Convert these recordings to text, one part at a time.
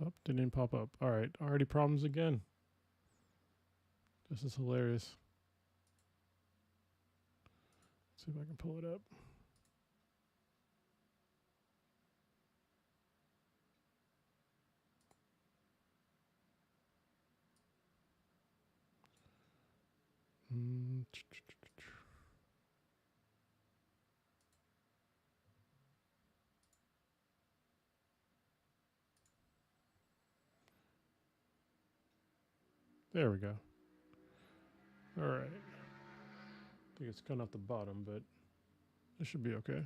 Oh, didn't even pop up. All right, already problems again. This is hilarious. Let's see if I can pull it up. There we go. All right. I think it's coming off the bottom, but it should be okay.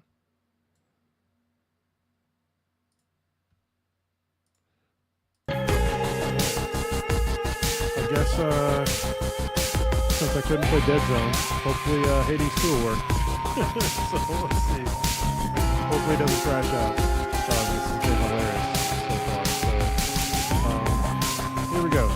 I guess since I couldn't play Dead Zone, hopefully Hades 2 will work. So we'll see. Hopefully it doesn't crash out. This has been hilarious so far. So here we go.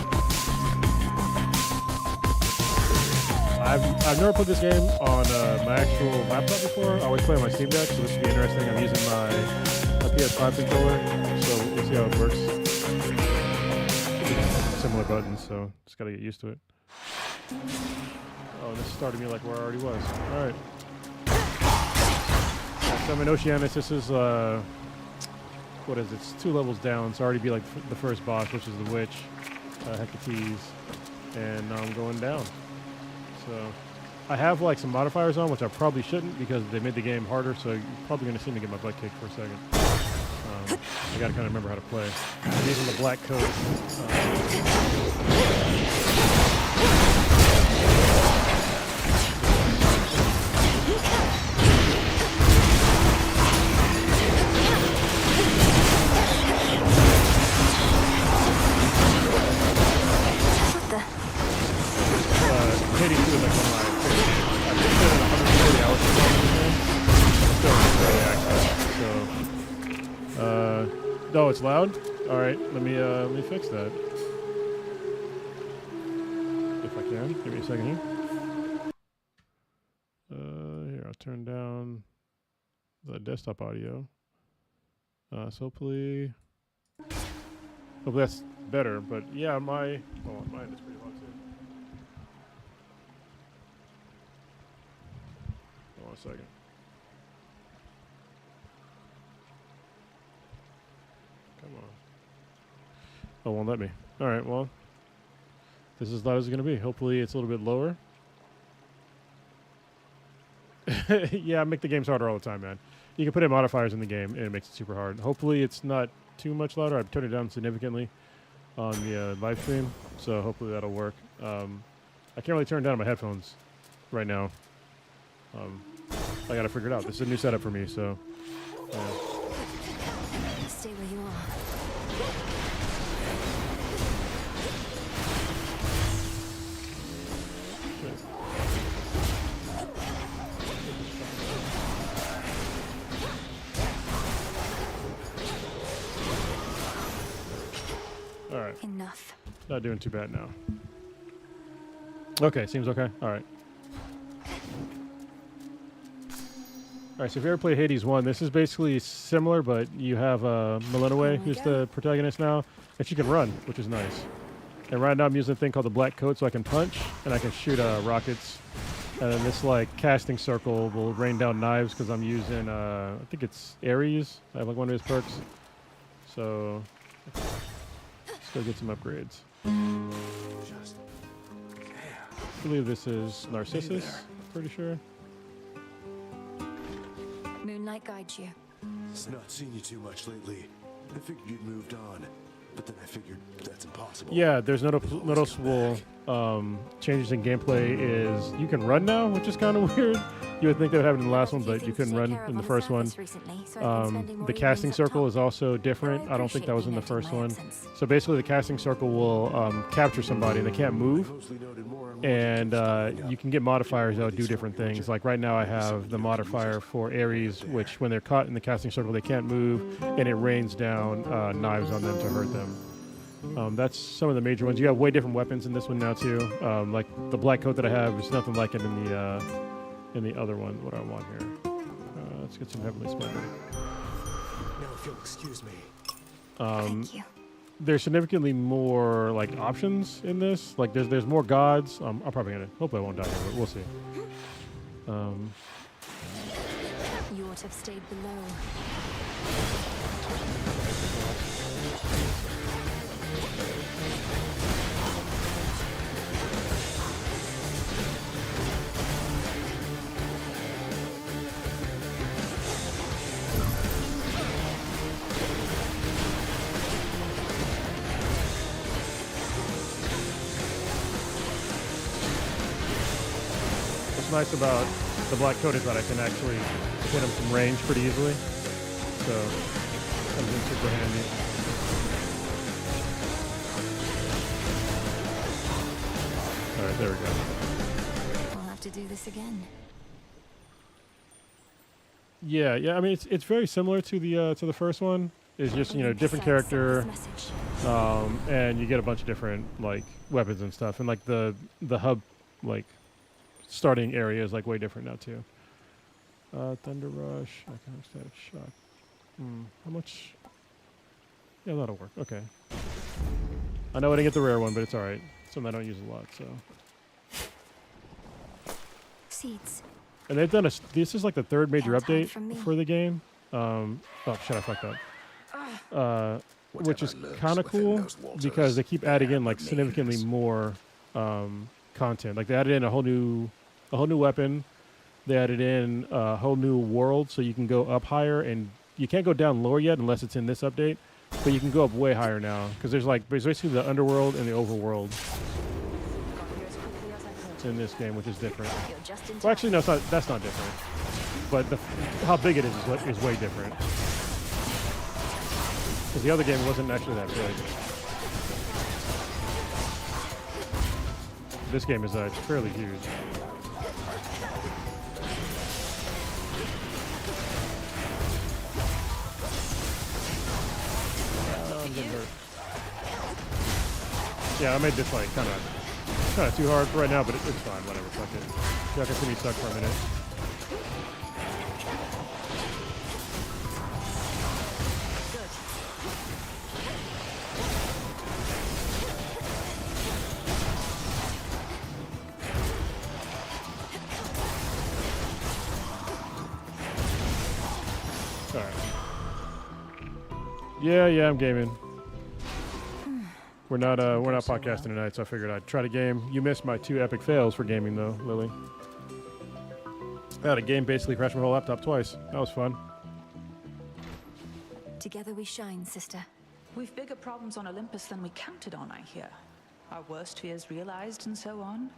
I've never put this game on my actual laptop before. I always play on my Steam Deck, so this should be interesting. I'm using my PS5 controller, so we'll see how it works. Similar buttons, so just gotta get used to it. Oh, this started me like where I already was. All right. So I'm in Oceanus. This is what is it? It's 2 levels down. So already be like the first boss, which is the witch, Hecate's, and now I'm going down. So I have like some modifiers on, which I probably shouldn't because they made the game harder. So you're probably gonna see me get my butt kicked for a second. I gotta kind of remember how to play. I'm using the black coat. Hades 2 is like one of my favorites. I've been playing 140 hours of the game. Still really active. So, oh, it's loud? All right, let me fix that. If I can, give me a second here. Here, I'll turn down the desktop audio. So hopefully that's better. But yeah, mine is pretty loud too. Hold on a second. Come on. Oh, won't let me. All right, well, this is as loud as it's going to be. Hopefully it's a little bit lower. Yeah, I make the games harder all the time, man. You can put in modifiers in the game, and it makes it super hard. Hopefully it's not too much louder. I've turned it down significantly on the live stream, so hopefully that'll work. I can't really turn down my headphones right now. I got to figure it out. This is a new setup for me, so... Stay where you are. All right. Enough. Not doing too bad now. Okay, seems okay. All right. All right, so if you ever played Hades 1, this is basically similar, but you have Melinoe, who's the protagonist now, and she can run, which is nice. And right now I'm using a thing called the black coat, so I can punch, and I can shoot rockets. And then this, like, casting circle will rain down knives, because I'm using, I think it's Ares. I have, like, one of his perks. So, let's go get some upgrades. I believe this is Narcissus, pretty sure. Moonlight guides you. It's not seen you too much lately. I figured you'd moved on, but then I figured that's impossible. Yeah, there's noticeable changes in gameplay. Is you can run now, which is kind of weird. You would think that would happen in the last one, but you couldn't run in the first one. The casting circle is also different. I don't think that was in the first one. So basically, the casting circle will capture somebody and they can't move. And you can get modifiers that will do different things. Like right now I have the modifier for Ares, which when they're caught in the casting circle, they can't move, and it rains down knives on them to hurt them. That's some of the major ones. You have way different weapons in this one now too. Like the black coat that I have is nothing like it in the other one. What do I want here? Let's get some Heavenly Splendor. Now if you'll excuse me. Thank you. there's significantly more like options in this. Like there's more gods. I'm probably gonna. Hopefully I won't die here, but we'll see. You ought to have stayed below. What's nice about the black coat is that I can actually hit him from range pretty easily. So comes in super handy. Alright, there we go. We'll have to do this again. Yeah, I mean it's very similar to the first one. It's just, you know, different character, and you get a bunch of different like weapons and stuff, and like the hub like starting area is like way different now too. Thunder Rush, iconic static shock. How much? Yeah, that'll work. Okay. I know I didn't get the rare one, but it's alright. Something I don't use a lot, so. Seeds. And they've done this is like the third major Can't hide update from me. for the game. Oh shit, I fucked up. Which is kind of cool because they keep adding in like significantly more content. Like they added in a whole new weapon. They added in a whole new world, so you can go up higher, and you can't go down lower yet unless it's in this update. But you can go up way higher now because there's basically the underworld and the overworld in this game, which is different. Well, actually, no, that's not different. But how big it is way different. Because the other game wasn't actually that big. This game is fairly huge. I'm getting hurt. Yeah, I made this like kind of too hard for right now, but it's fine. Whatever, fuck it. Y'all can see me stuck for a minute. Yeah, I'm gaming. We're not podcasting tonight, so I figured I'd try to game. You missed my 2 epic fails for gaming though, Lily. I had a game basically crash my whole laptop twice. That was fun. Together we shine, sister. We've bigger problems on Olympus than we counted on, I hear. Our worst fears realized and so on.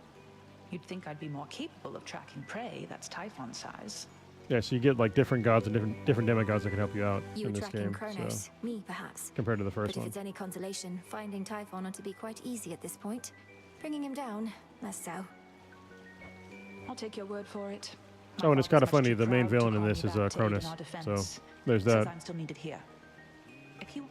You'd think I'd be more capable of tracking prey that's Typhon size. Yeah, so you get like different gods and different demigods that can help you out You in were this tracking game. Kronos, So me perhaps. compared to the first But if one. it's any consolation, finding Typhon ought to be quite easy at this point. Bringing him down, less so. I'll take your word for it. Oh, and it's kind of Much funny. too The main proud to villain in call this me is back to aid in Kr0nus. our defense, So there's since that. I'm still needed here. If you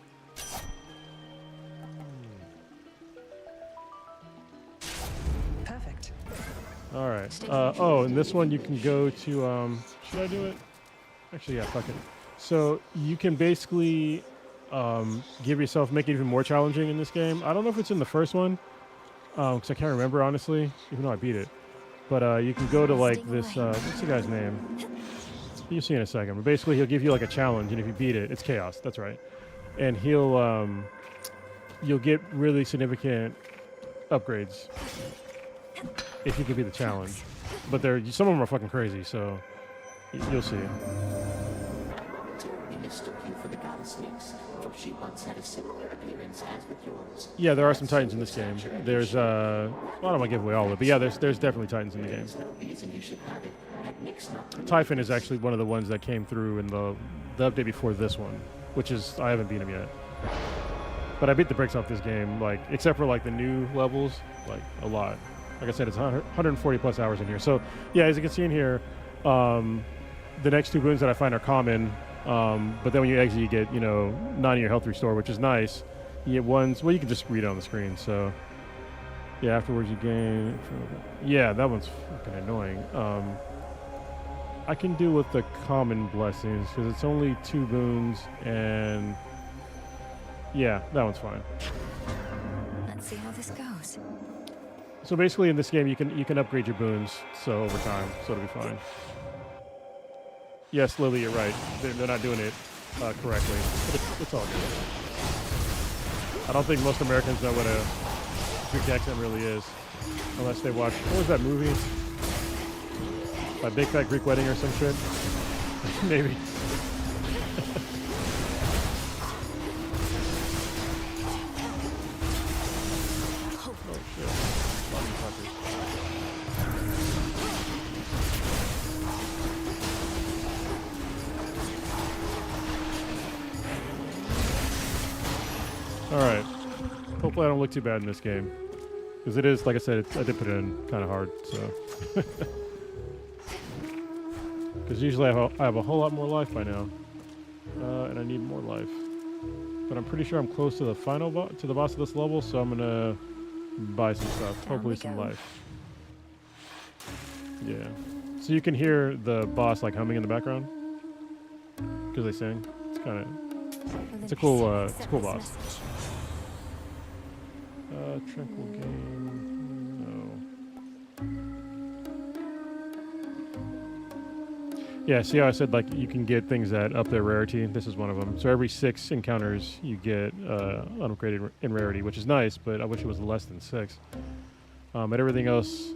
perfect. All right. Oh, and this one you can go to. Should I do it? Actually, yeah. Fuck it. So you can basically make it even more challenging in this game. I don't know if it's in the first one, because I can't remember honestly, even though I beat it. But you can go to like this. What's the guy's name? You'll see in a second. But basically, he'll give you like a challenge, and if you beat it, it's chaos. That's right. And you'll get really significant upgrades if you can beat the challenge. But some of them are fucking crazy, so you'll see. Yeah, there are some Titans in this game. There's well, I don't want to give away all of it, but yeah, there's definitely Titans in the game. Typhon is actually one of the ones that came through in the update before this one, which is I haven't beat him yet. But I beat the bricks off this game, like except for like the new levels, like a lot. Like I said, it's 140 plus hours in here. So yeah, as you can see in here, the next 2 boons that I find are common. But then when you exit, you get 9 of your health restore, which is nice. You get ones. Well, you can just read it on the screen. So yeah, afterwards you gain. Yeah, that one's fucking annoying. I can deal with the common blessings because it's only 2 boons and Yeah, that one's fine. Let's see how this goes. So basically, in this game, you can upgrade your boons, so over time, so it'll be fine. Yes, Lily, you're right. They're not doing it correctly, but it's all good. I don't think most Americans know what a Greek accent really is, unless they watch, what was that movie? My Big Fat Greek Wedding or some shit? Maybe. Oh shit. Fucking fuckers. Alright. Hopefully I don't look too bad in this game. Because it is, like I said, I did put it in kind of hard, so. Because usually I have a whole lot more life by now. And I need more life. But I'm pretty sure I'm close to the final to the boss of this level, so I'm gonna buy some stuff. Hopefully some life. Yeah. So you can hear the boss like humming in the background. Because they sing. It's kind of... It's a cool boss. Tranquil game. No. Yeah, see how I said like you can get things that up their rarity? This is one of them. So every 6 encounters you get upgraded in rarity, which is nice, but I wish it was less than 6. But everything else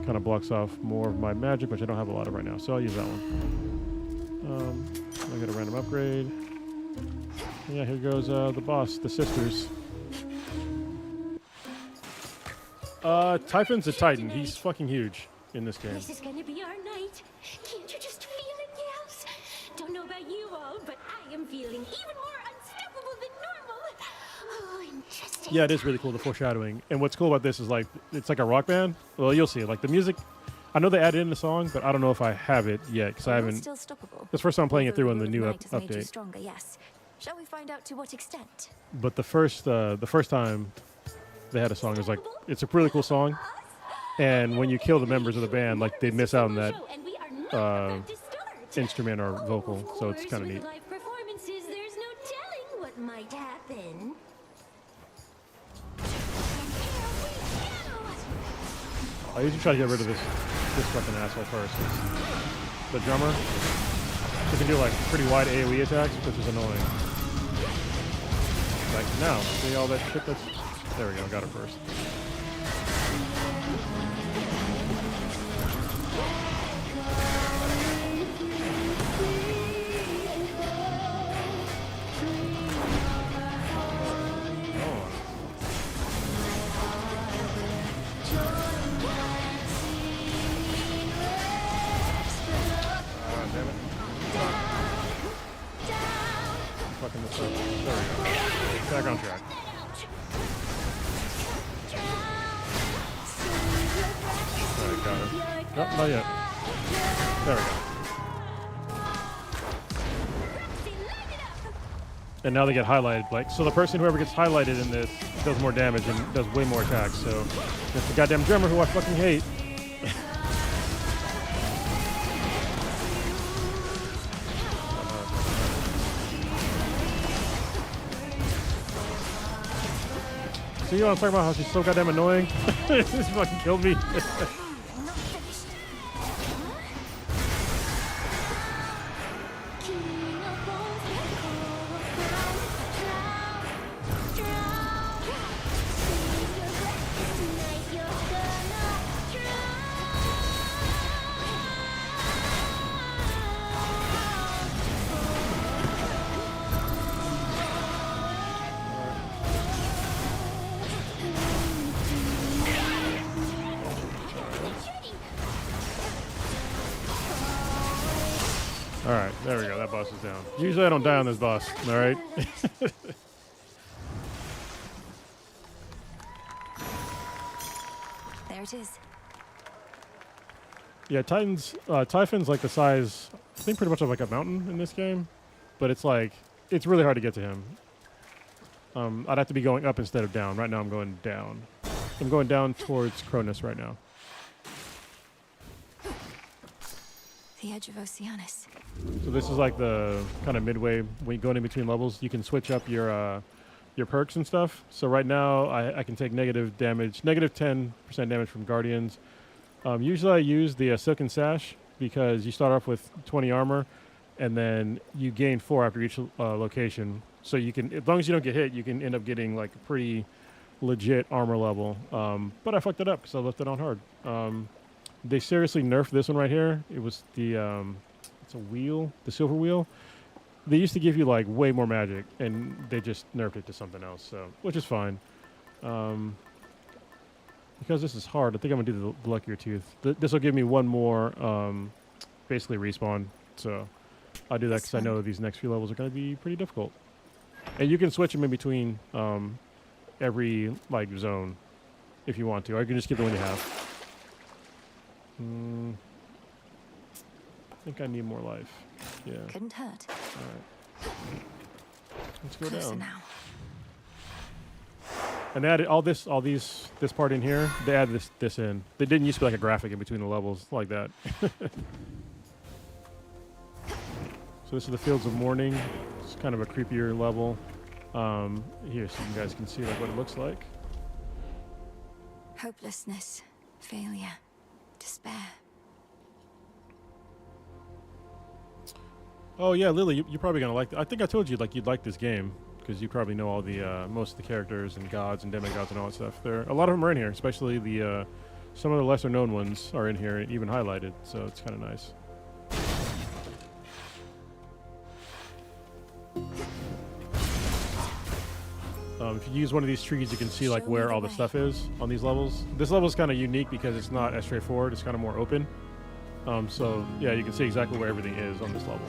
kind of blocks off more of my magic, which I don't have a lot of right now, so I'll use that one. I got a random upgrade. Yeah, here goes the boss, the sisters. Typhon's a titan. He's fucking huge in this game. This is gonna be our night. Can't you just feel it, gals? Don't know about you all, but I am feeling even more unstoppable than normal. Oh, interesting. Yeah, it is really cool, the foreshadowing. And what's cool about this is like, it's like a rock band. Well, you'll see. Like the music, I know they added in the song, but I don't know if I have it yet because I haven't. Still stoppable. That's the first time I'm playing it through on the new Night has made you update. Stronger, yes. Shall we find out to what extent? But the first time they had a song, it was like, it's a really cool song. And when you kill the members of the band, like they miss out on that instrument or vocal, so it's kind of neat. Live performances, there's no telling what might happen. I usually try to get rid of this fucking asshole first. The drummer, he can do like pretty wide AoE attacks, which is annoying. Like now, see all that shit that's... There we go, got it first. Fucking this up. There we go. Back on track. Alright, got it. Nope, not yet. There we go. And now they get highlighted. Like, so the person, whoever gets highlighted in this, does more damage and does way more attacks. So it's the goddamn drummer who I fucking hate. So you know what I'm talking about? How she's so goddamn annoying? This fucking killed me. Alright, there we go. That boss is down. Usually I don't die on this boss, alright? There it is. Yeah, Typhon's like the size, I think pretty much of like a mountain in this game. But it's like, it's really hard to get to him. I'd have to be going up instead of down. Right now I'm going down. I'm going down towards Kr0nus right now. The edge of Oceanus. So this is like the kind of midway when you go in between levels. You can switch up your your perks and stuff. So right now I can take negative damage, negative 10% damage from guardians. Usually I use the Silken Sash because you start off with 20 armor, and then you gain 4 after each location. So you can, as long as you don't get hit, you can end up getting like a pretty legit armor level. But I fucked it up because I left it on hard. They seriously nerfed this one right here. It was the it's a wheel, the silver wheel. They used to give you like way more magic, and they just nerfed it to something else. So, which is fine. Because this is hard, I think I'm gonna do the luckier tooth. This will give me one more, basically respawn. So I'll do that because I know these next few levels are gonna be pretty difficult. And you can switch them in between every like zone if you want to, or you can just keep the one you have. I think I need more life. Yeah. Couldn't hurt. All right. Let's go Closer down. now. And they added this part in here. They added this in. They didn't used to be like a graphic in between the levels like that. So this is the Fields of Mourning. It's kind of a creepier level. Here, so you guys can see like what it looks like. Hopelessness, failure, despair. Oh yeah, Lily, you're probably gonna like. I think I told you like you'd like this game because you probably know all the most of the characters and gods and demigods and all that stuff. There, a lot of them are in here, especially the some of the lesser known ones are in here, even highlighted. So it's kind of nice. If you use one of these trees, you can see like where all the stuff is on these levels. This level is kind of unique because it's not as straightforward. It's kind of more open. So yeah, you can see exactly where everything is on this level.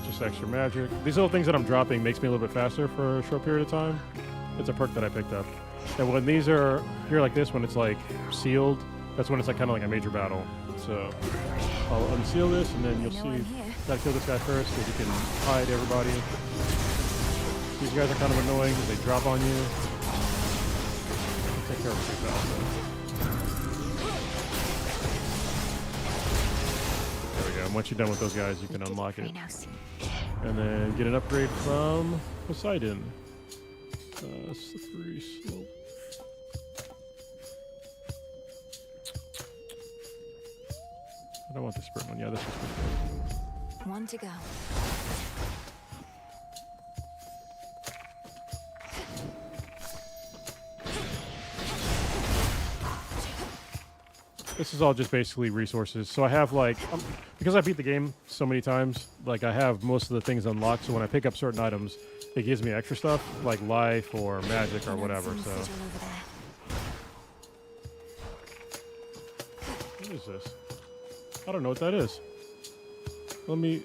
Just extra magic. These little things that I'm dropping makes me a little bit faster for a short period of time. It's a perk that I picked up. And when these are here like this, when it's like sealed, that's when it's like kind of like a major battle. So I'll unseal this, and then you'll see. Gotta kill this guy first because you can hide everybody. These guys are kind of annoying because they drop on you. Take care of it fast, though. There we go. And once you're done with those guys, you can unlock it. And then get an upgrade from Poseidon. Slippery slope. I don't want the sprint one. Yeah, this is good. One to go. This is all just basically resources. So I have like, because I beat the game so many times, like I have most of the things unlocked. So when I pick up certain items, it gives me extra stuff like life or magic or whatever. So what is this? I don't know what that is. Let me.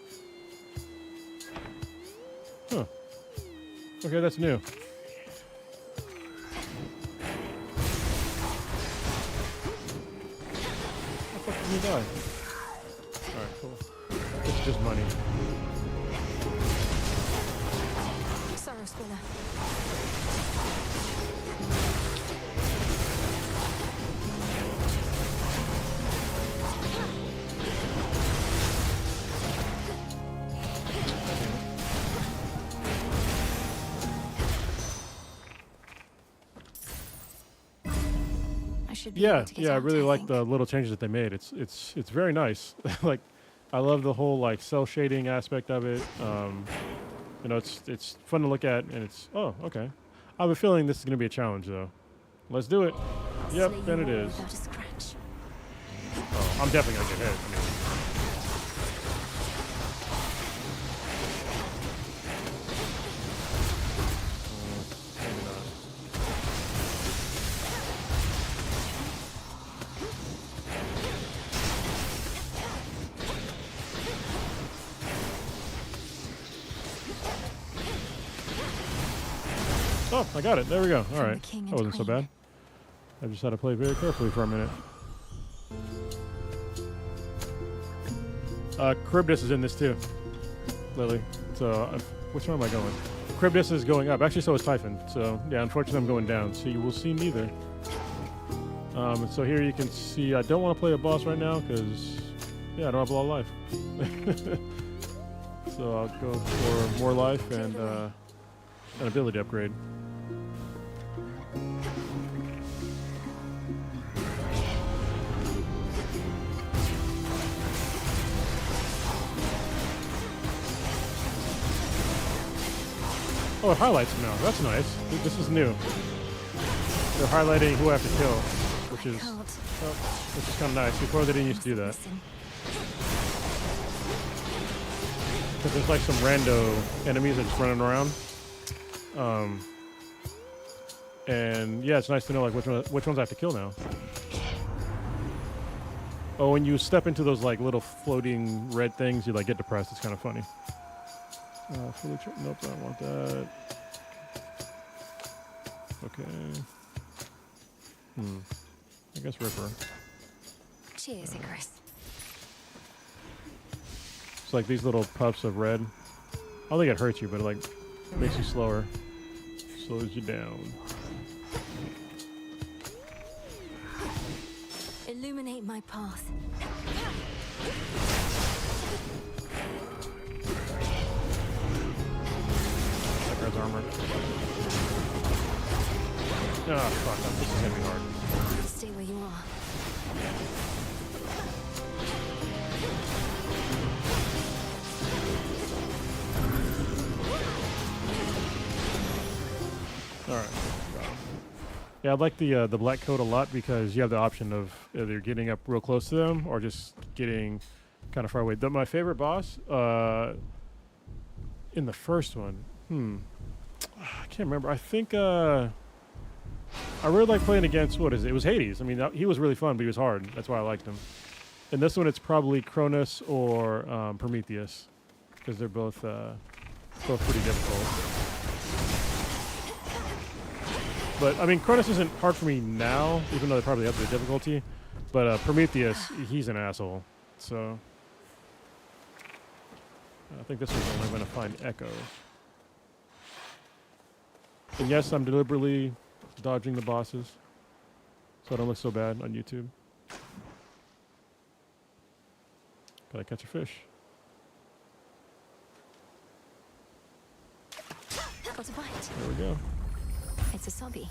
Huh. Okay, that's new. How the fuck did he die? Alright, cool. It's just money. Sorrow Spiller. Yeah, I really like the little changes that they made. It's very nice. Like, I love the whole like cell shading aspect of it. You know, it's fun to look at, and it's okay. I have a feeling this is gonna be a challenge though. Let's do it. Yep, then it is. Oh, I'm definitely gonna get hit. I mean, maybe not. Oh, I got it. There we go. All right. That wasn't so bad. I just had to play very carefully for a minute. Kr0nus is in this too, Lily. So, which one am I going? Kr0nus is going up. Actually, so is Typhon. So, yeah, unfortunately, I'm going down. So you will see neither. So here you can see I don't want to play a boss right now because, yeah, I don't have a lot of life. So I'll go for more life and an ability upgrade. Oh, it highlights now. That's nice. This is new. They're highlighting who I have to kill, which is kind of nice. Before they didn't used to do that. Because there's like some rando enemies that just running around. And yeah, it's nice to know like which ones I have to kill now. Oh, when you step into those like little floating red things, you like get depressed. It's kind of funny. Nope, I don't want that. Okay. I guess Ripper. Cheers, Icarus. It's like these little puffs of red. I don't think it hurts you, but it like makes you slower. Slows you down. Illuminate my path. That guy's armor. Ah, fuck. This is gonna be hard. Stay where you are. Alright. Yeah, I like the black coat a lot because you have the option of either getting up real close to them or just getting kind of far away. My favorite boss in the first one, I can't remember. I think I really like playing against, what is it? It was Hades. I mean, he was really fun, but he was hard. That's why I liked him. In this one, it's probably Kr0nus or Prometheus because they're both pretty difficult. But, I mean, Kr0nus isn't hard for me now, even though they probably up the difficulty. But Prometheus, he's an asshole. So, I think this is when I'm going to find Echo. And yes, I'm deliberately dodging the bosses, so I don't look so bad on YouTube. Gotta catch a fish. Got a bite. There we go. It's a sobby.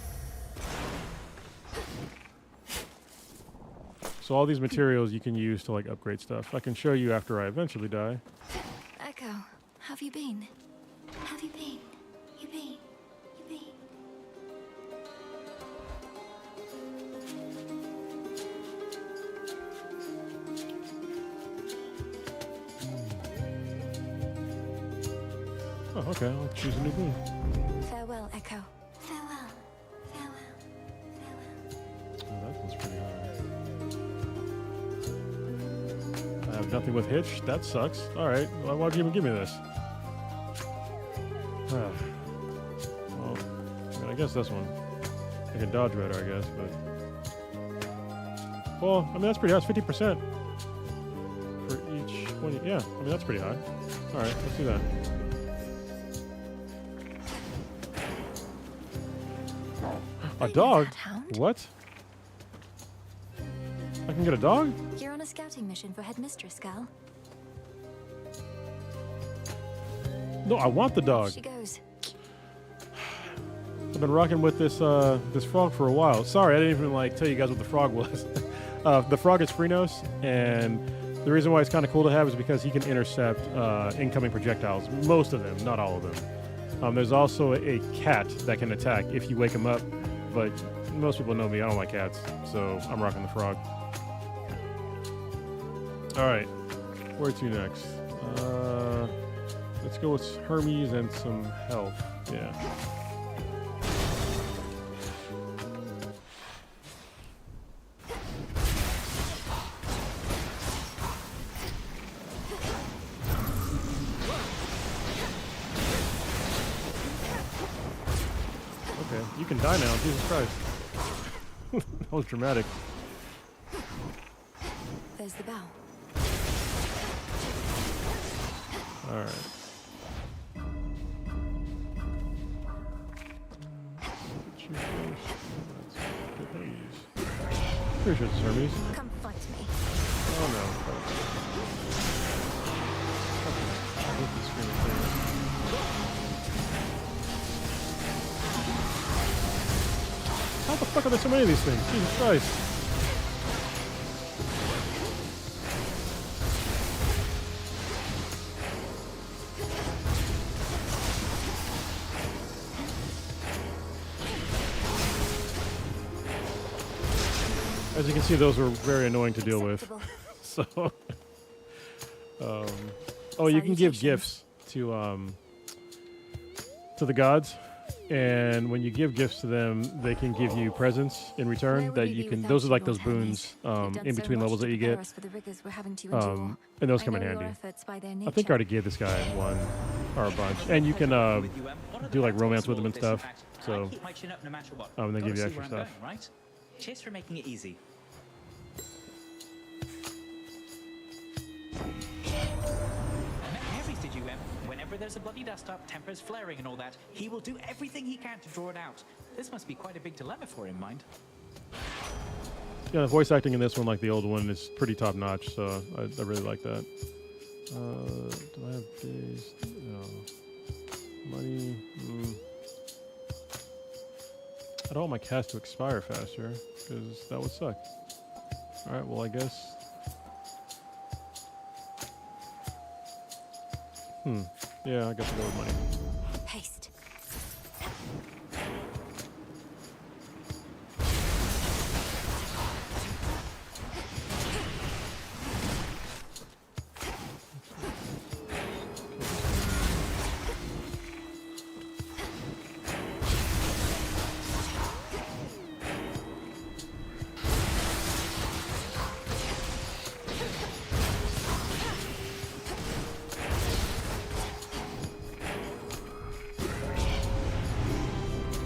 So all these materials you can use to like upgrade stuff. I can show you after I eventually die. Echo, have you been? Have you been? You been? You been? Oh, okay. I'll choose a new boon. Farewell, Echo. Farewell. Farewell. Farewell. Oh, that one's pretty high. I have nothing with hitch. That sucks. All right. Why'd you even give me this? Well, I mean, I guess this one. I can dodge better, I guess, but... Well, I mean, that's pretty high. It's 50% for each one. Yeah, I mean, that's pretty high. All right, let's do that. A dog? What? I can get a dog? You're on a scouting mission for Headmistress, Gal. No, I want the dog. She goes. I've been rocking with this this frog for a while. Sorry, I didn't even like tell you guys what the frog was. The frog is Kr0nus, and the reason why it's kind of cool to have is because he can intercept incoming projectiles. Most of them, not all of them. There's also a cat that can attack if you wake him up, but most people know me. I don't like cats, so I'm rocking the frog. All right, where to next? Let's go with Hermes and some health. Yeah. Okay, you can die now. Jesus Christ. That was dramatic. There's the bow. All right. Shoot first. Let's get these. Pretty sure it's Hermes. Come fight me. Oh no. I hate these screaming things. How the fuck are there so many of these things? Jesus Christ. As you can see, those were very annoying to deal with. So, oh, you can give gifts to the gods, and when you give gifts to them, they can give you presents in return that you can. Those are like those boons in between levels that you get, and those come in handy. I think I already gave this guy one or a bunch, and you can do like romance with them and stuff. So, they give you extra stuff. Right? Cheers for making it easy. Whenever there's a bloody dust up, tempers flaring and all that, he will do everything he can to draw it out. This must be quite a big dilemma for him, mind. Yeah, the voice acting in this one, like the old one, is pretty top notch. So I really like that. Do I have days? No. Money. I don't want my cast to expire faster because that would suck. All right. Well, I guess. Yeah, I guess I'll go with money. Haste.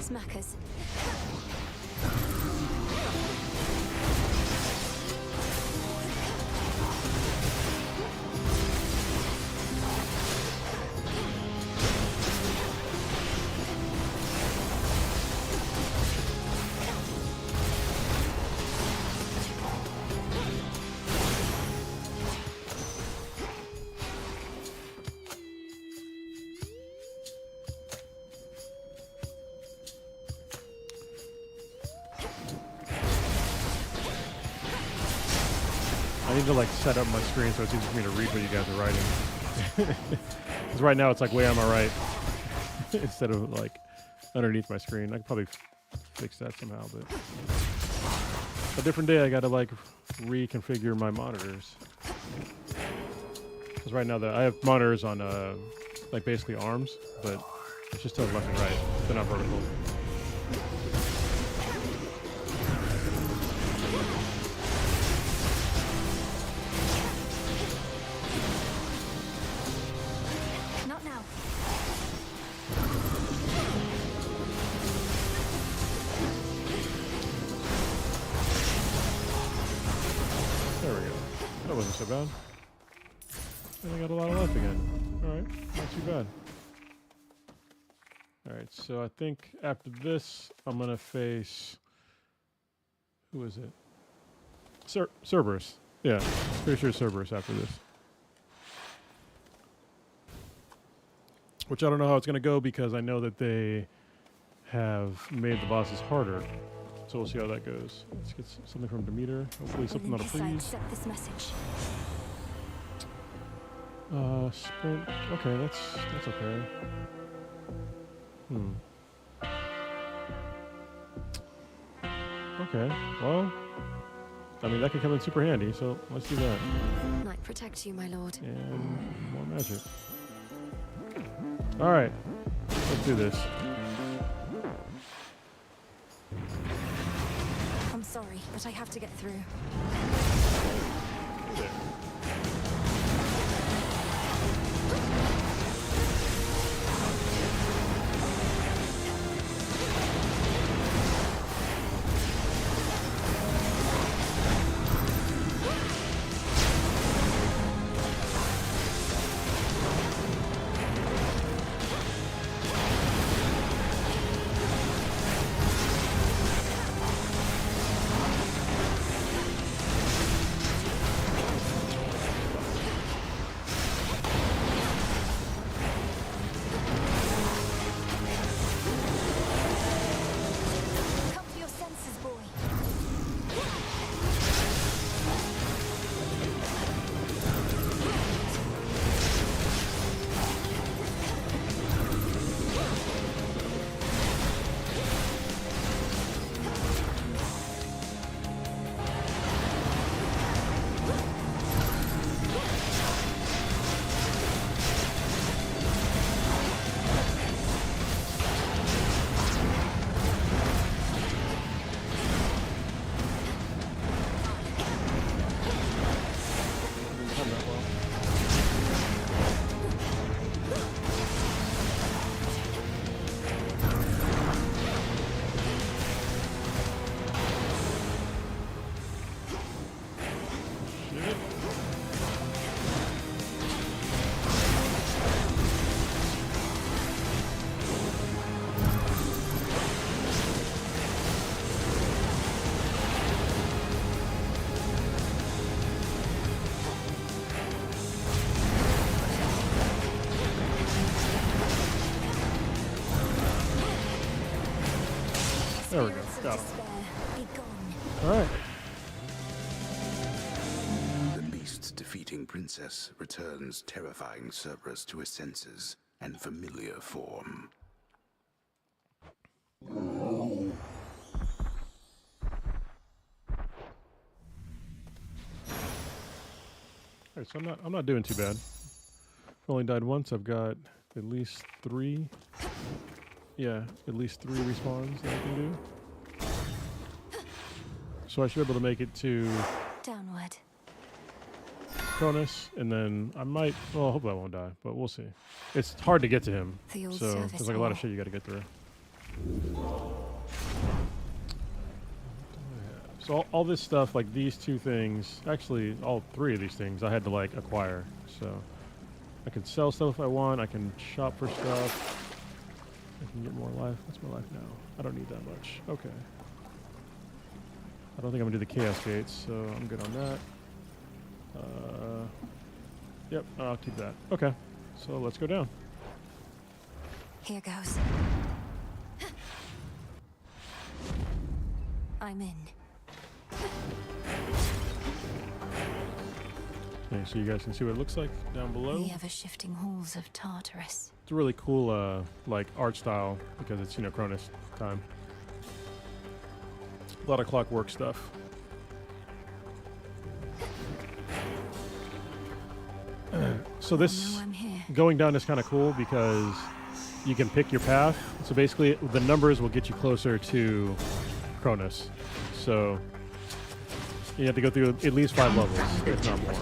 Smackers. I need to like set up my screen so it's easy for me to read what you guys are writing. Because right now it's like way on my right instead of like underneath my screen. I could probably fix that somehow, but a different day I gotta like reconfigure my monitors. Because right now I have monitors on like basically arms, but it's just to the left and right. They're not vertical. That wasn't so bad. And I got a lot of life again. Alright, not too bad. Alright, so I think after this, I'm going to face... Who is it? Cerberus. Yeah, pretty sure Cerberus after this. Which I don't know how it's going to go because I know that they have made the bosses harder. So we'll see how that goes. Let's get something from Demeter. Hopefully something that'll freeze. Accept this message. Sprint. Okay, that's okay. Okay, well, I mean, that could come in super handy, so let's do that. Night protect you, my lord. And more magic. Alright, let's do this. I'm sorry, but I have to get through. There. There we go. Spirits of Got him. despair, be gone. All right. The beast's defeating princess returns terrifying Cerberus to his senses and familiar form. All right, so I'm not doing too bad. I've only died once. I've got at least 3. Yeah, at least 3 respawns that I can do. So I should be able to make it to Downward. Kr0nus, and then I might. Well, I hope I won't die, but we'll see. It's hard to get to him, The old so service there's like a lot of hall. shit you got to get through. So all this stuff, like these 2 things, actually all 3 of these things, I had to like acquire. So I can sell stuff if I want. I can shop for stuff. I can get more life. What's my life now? I don't need that much. Okay. I don't think I'm gonna do the chaos gates, so I'm good on that. Yep, I'll keep that. Okay, so let's go down. Here goes. I'm in. Okay, so you guys can see what it looks like down below. The ever-shifting halls of Tartarus. It's a really cool, like art style because it's Kr0nus time. A lot of clockwork stuff. So this I'm here. going down is kind of cool because you can pick your path. So basically, the numbers will get you closer to Kr0nus. So you have to go through at least 5 levels, if not more.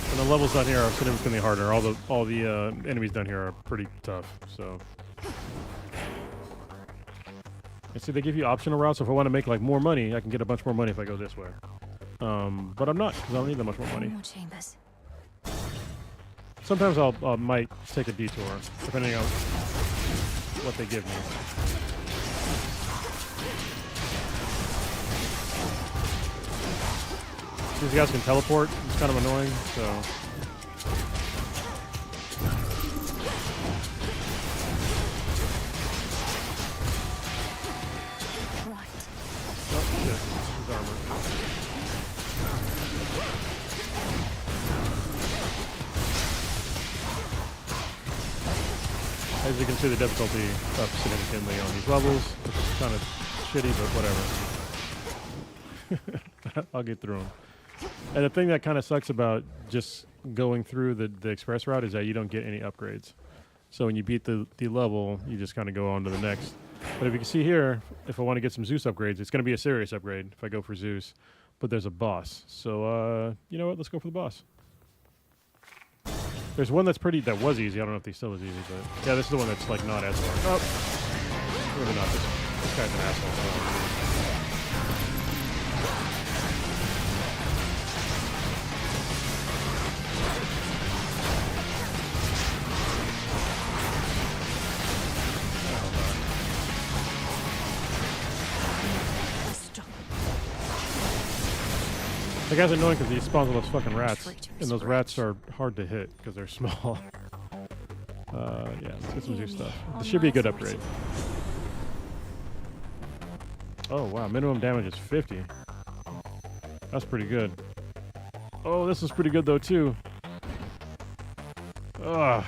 And the levels down here are significantly harder. All the enemies down here are pretty tough. So, and see, they give you optional routes. So if I want to make like more money, I can get a bunch more money if I go this way. But I'm not because I don't need that much more money. More chambers. Sometimes I'll might take a detour depending on what they give me. These guys can teleport. It's kind of annoying. So. Right. Oh, shit. His armor. As you can see, the difficulty up significantly on these levels, which is kind of shitty, but whatever. I'll get through them. And the thing that kind of sucks about just going through the express route is that you don't get any upgrades. So when you beat the level, you just kind of go on to the next. But if you can see here, if I want to get some Zeus upgrades, it's going to be a serious upgrade if I go for Zeus. But there's a boss. So, you know what? Let's go for the boss. There's one that was easy. I don't know if he still is easy, but yeah, this is the one that's like not as hard. Oh, really not. This guy's an asshole. The guy's annoying because he spawns all those fucking rats, and those rats are hard to hit because they're small. Yeah, let's get some Zeus stuff. This should be a good upgrade. Oh wow, minimum damage is 50. That's pretty good. Oh, this is pretty good though too. Ugh.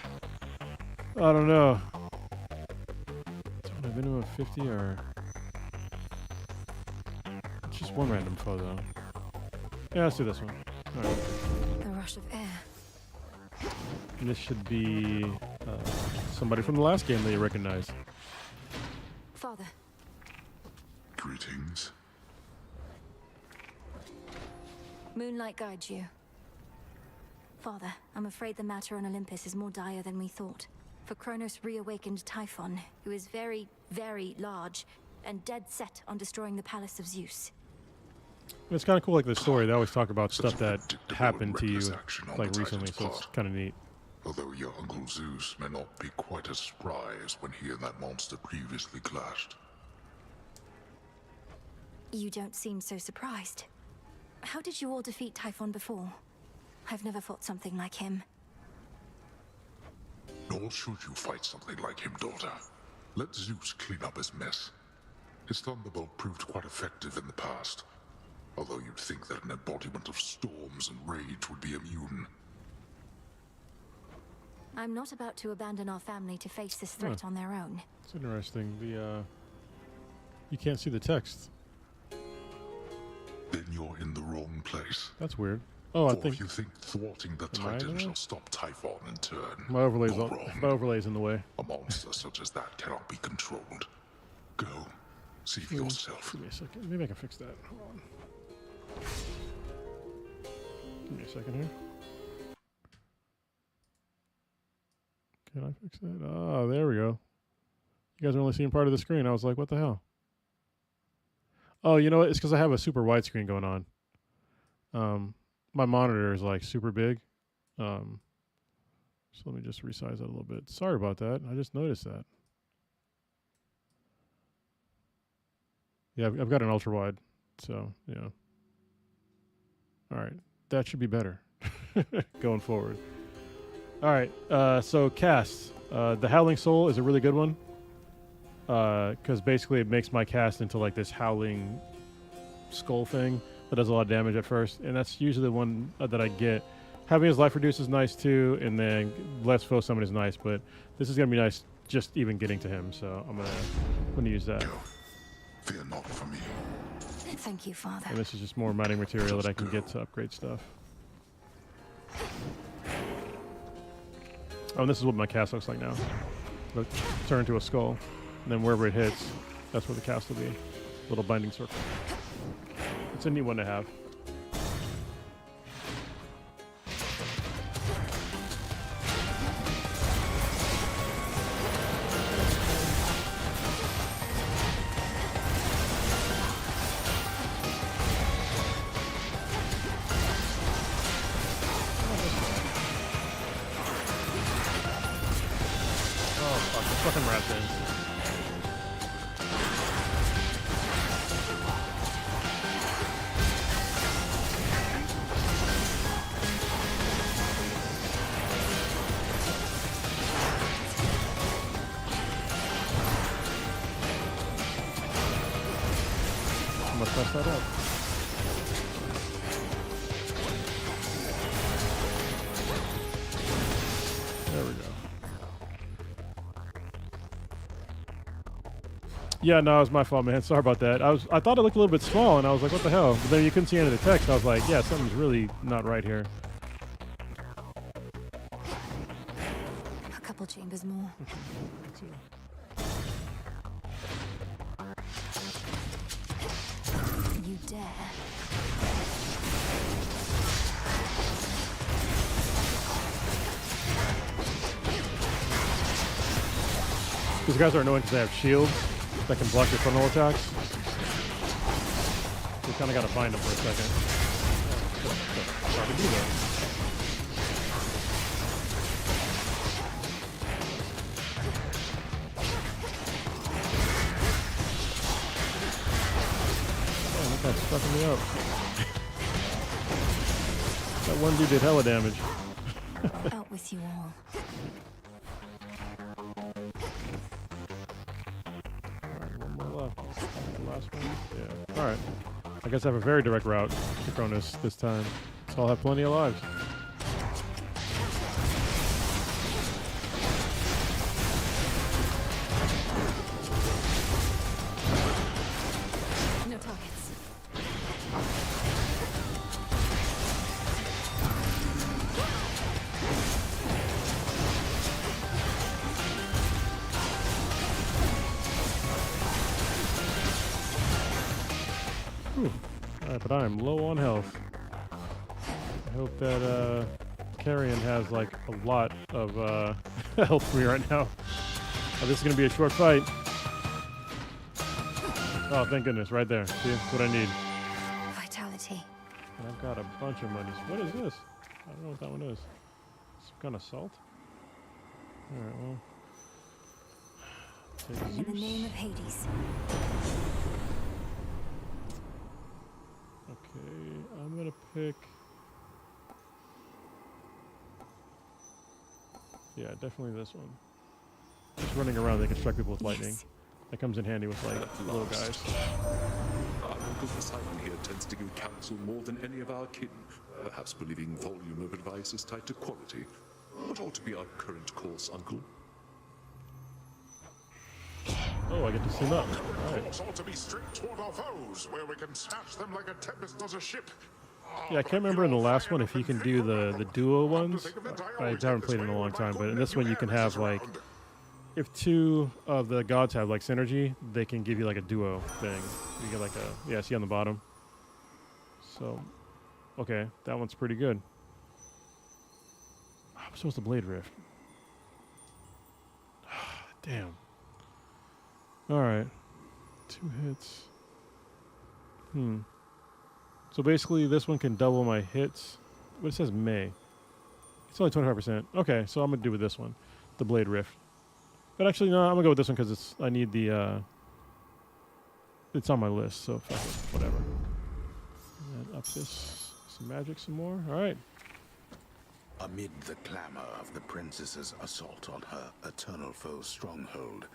I don't know. Do I want a minimum of 50 or... It's just one random foe though. Yeah, let's do this one. All right. The rush of air. And this should be somebody from the last game that you recognize. Father. Greetings. Moonlight guides you. Father, I'm afraid the matter on Olympus is more dire than we thought. For Kr0nus reawakened Typhon, who is very, very large, and dead set on destroying the palace of Zeus. It's kind of cool, like the story. They always talk about Such stuff that predictable happened to you, reckless action on like the recently, Titan's so it's part. kind of neat. Although your Uncle Zeus may not be quite as spry as when he and that monster previously clashed. You don't seem so surprised. How did you all defeat Typhon before? I've never fought something like him. Nor should you fight something like him, daughter. Let Zeus clean up his mess. His thunderbolt proved quite effective in the past. Although you'd think that an embodiment of storms and rage would be immune. I'm not about to abandon our family to face this threat on their own. It's interesting. You can't see the text. Then you're in the wrong place. That's weird. Oh, I For think if you think thwarting the Am I in the Titan way? shall stop Typhon in turn, my overlay's you're wrong. in the way. A monster such as that cannot be controlled. Go, see for yourself. Give me a second. Maybe I can fix that. Hold on. Give me a second here. Can I fix that? Oh, there we go. You guys are only seeing part of the screen. I was like, what the hell? Oh, you know what? It's because I have a super wide screen going on. My monitor is like super big. So let me just resize that a little bit. Sorry about that. I just noticed that. Yeah, I've got an ultra wide. So, yeah. All right. That should be better going forward. All right. So cast. The Howling Soul is a really good one. Because basically it makes my cast into like this howling skull thing that does a lot of damage at first. And that's usually the one that I get. Having his life reduce is nice too. And then less foe summon is nice. But this is going to be nice just even getting to him. So I'm going to use that. Go. Fear not for me. Thank you, Father. And this is just more mining material that I can get to upgrade stuff. Oh, and this is what my cast looks like now. It'll turn to a skull. And then wherever it hits, that's where the cast will be. Little binding circle. It's a neat one to have. Fucking rat things. I must mess that up. There we go. Yeah, no, it was my fault, man. Sorry about that. I thought it looked a little bit small, and I was like, what the hell? But then you couldn't see any of the text. I was like, yeah, something's really not right here. A couple chambers more. You dare. These guys are annoying because they have shields that can block your frontal attacks. You kind of got to find them for a second. It's hard to do that. Oh, that guy's fucking me up. That one dude did hella damage. Out with you all. Alright, one more left. The last one? Yeah. Alright. I guess I have a very direct route to Kr0nus this time. So I'll have plenty of lives. No targets. Alright, but I am low on health. I hope that Carrion has like a lot of health for me right now. Oh, this is gonna be a short fight. Oh, thank goodness, right there. See, that's what I need. Vitality. And I've got a bunch of monies. What is this? I don't know what that one is. Some kind of salt? Alright, well. Take In the Zeus. name of Hades. Okay, I'm gonna pick... Yeah, definitely this one. Just running around, they can strike people with lightning. Yes. That comes in handy with, like, little guys. Our Uncle Poseidon here tends to give counsel more than any of our kin, perhaps believing volume of advice is tied to quality. What ought to be our current course, Uncle? Oh, I get to team up. Alright. Course ought to be straight toward our foes, where we can smash them like a tempest does a ship. Yeah, I can't remember in the last one if you can do the duo ones. I haven't played in a long time, but in this one you can have, like, if two of the gods have, like, synergy, they can give you, like, a duo thing. You get, like, a... Yeah, see on the bottom? So, okay, that one's pretty good. I'm supposed to Blade Rift. Damn. Alright. 2 hits. So basically, this one can double my hits. But it says May. It's only 25%. Okay, so I'm going to do with this one. The Blade Rift. But actually, no, I'm going to go with this one because it's... I need the... it's on my list, so fuck it. Whatever. And then up this... Some magic some more. Alright. Amid the clamor of the princess's assault on her eternal foe's stronghold,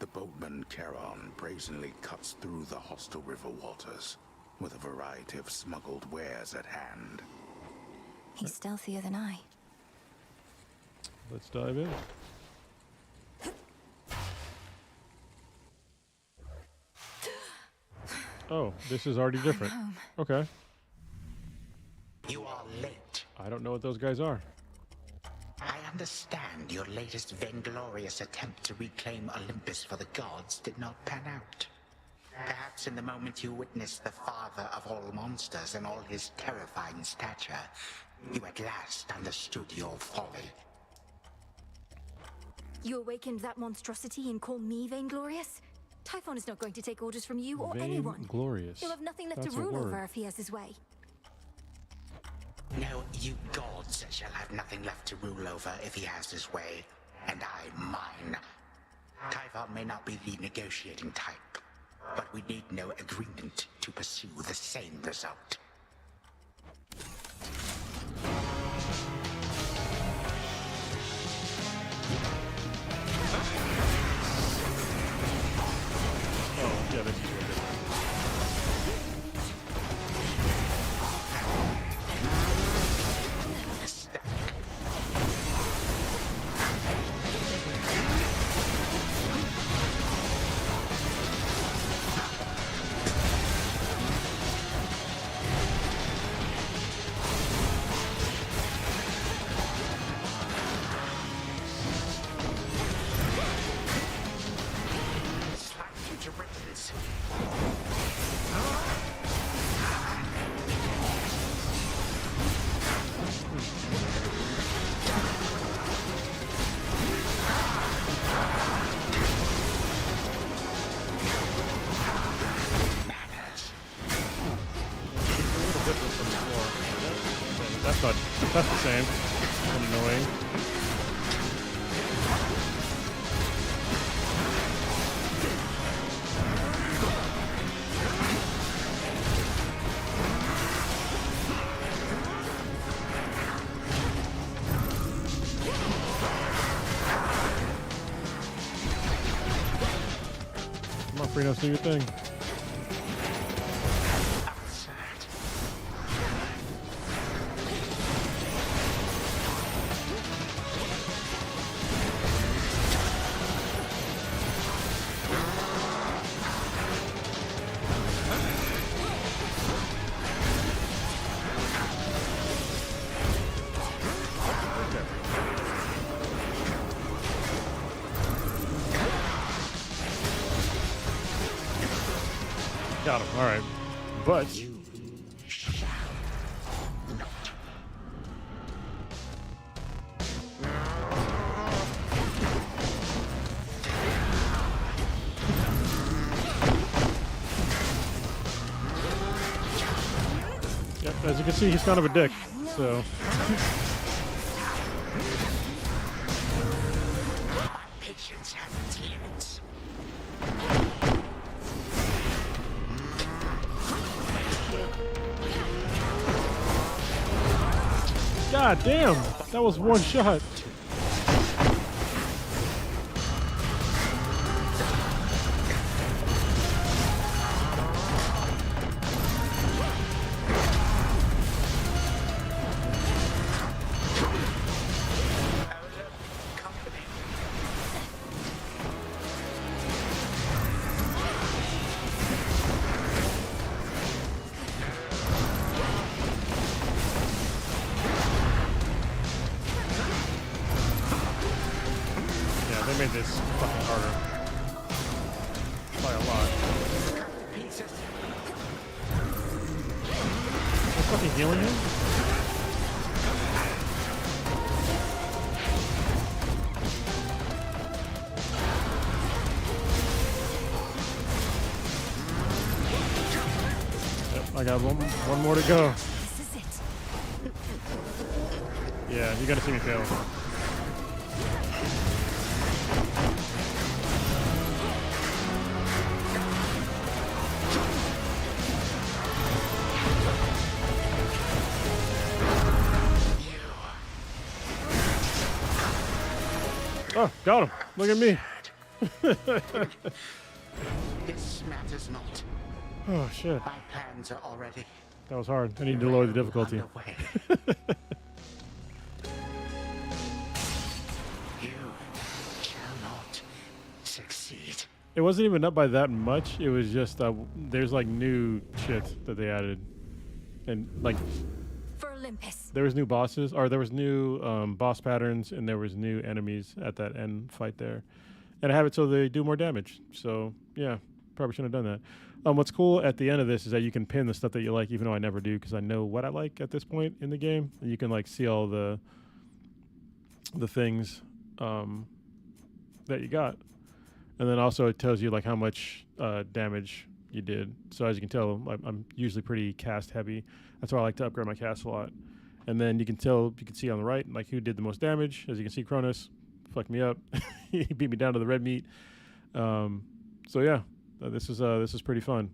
the boatman Charon brazenly cuts through the hostile river waters, with a variety of smuggled wares at hand. He's stealthier than I. Let's dive in. Oh, this is already different. Okay. You are late. I don't know what those guys are. I understand your latest vainglorious attempt to reclaim Olympus for the gods did not pan out. Perhaps in the moment you witnessed the father of all monsters and all his terrifying stature, you at last understood your folly. You awakened that monstrosity and call me vainglorious? Typhon is not going to take orders from you or anyone. Vainglorious. He'll have nothing left That's to a rule word. over if he has his way. No, you gods shall have nothing left to rule over if he has his way, and I mine. Typhon may not be the negotiating type, but we need no agreement to pursue the same result. Oh, yeah, this is what they That's the same. Annoying. Come on, Kr0nus, do your thing. Got him. All right. But as you can see, he's kind of a dick. So. Patience has limits. God damn, that was one shot. They made this fucking harder. By a lot. They're fucking healing him? Yep, I got one more to go. This is it. Yeah, you gotta see me fail. Oh, got him. Look at me. This matters not. Oh, shit. My plans are already That was hard. I need to lower the difficulty. underway. You shall not succeed. It wasn't even up by that much. It was just, there's like new shit that they added. And like, For Olympus. there was new bosses, or there was new boss patterns, and there was new enemies at that end fight there. And I have it so they do more damage. So yeah, probably shouldn't have done that. What's cool at the end of this is that you can pin the stuff that you like, even though I never do, because I know what I like at this point in the game. And you can like see all the things that you got. And then also it tells you like how much damage you did. So as you can tell, I'm usually pretty cast heavy. That's why I like to upgrade my cast a lot. And then you can see on the right like who did the most damage. As you can see, Kr0nus fucked me up. He beat me down to the red meat. So yeah, this is pretty fun.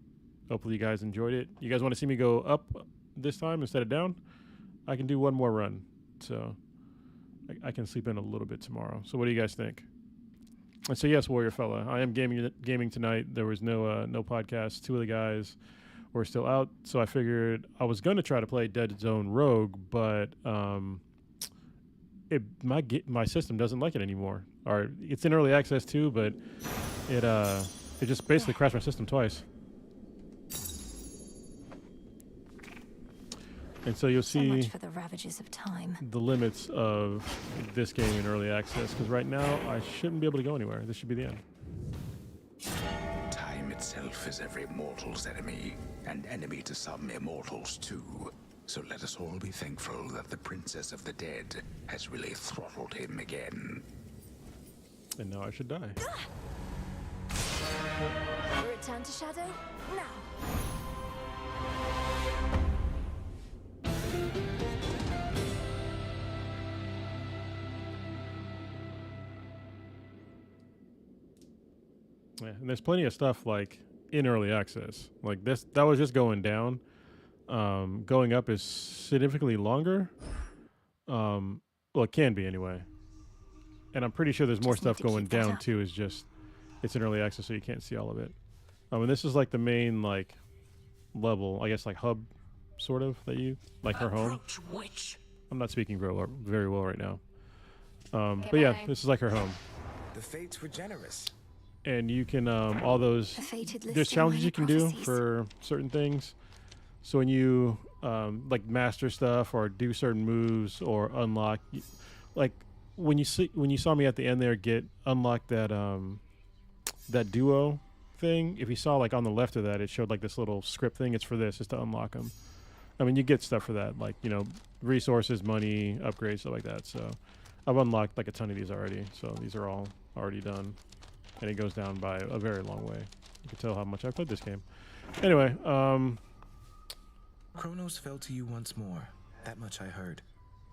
Hopefully you guys enjoyed it. You guys want to see me go up this time instead of down? I can do one more run. So I can sleep in a little bit tomorrow. So what do you guys think? And so yes, Warrior Fella, I am gaming tonight. There was no podcast. Two of the guys were still out, so I figured I was going to try to play Dead Zone Rogue, but my system doesn't like it anymore. Or it's in early access too, but it just basically crashed my system twice. And so you'll see So much for the ravages of time. the limits of this game in early access, because right now I shouldn't be able to go anywhere. This should be the end. Time itself is every mortal's enemy, and enemy to some immortals too. So let us all be thankful that the Princess of the Dead has really throttled him again. And now I should die. Return to Shadow now. Yeah, and there's plenty of stuff like in early access. Like this, that was just going down. Going up is significantly longer. Well, it can be anyway. And I'm pretty sure there's more stuff going down too. Is just it's in early access, so you can't see all of it. And this is like the main like level, I guess, like hub, sort of, that you like her home. I'm not speaking very well right now. But yeah, this is like her home. The fates were generous. And you can all those. There's challenges you can do for certain things. So when you like master stuff or do certain moves or unlock, like when you saw me at the end there unlock that that duo thing. If you saw like on the left of that, it showed like this little script thing. It's for this, is to unlock them. I mean, you get stuff for that, like resources, money, upgrades, stuff like that. So I've unlocked like a ton of these already. So these are all already done. And it goes down by a very long way. You can tell how much I played this game. Anyway, Kronos fell to you once more. That much I heard.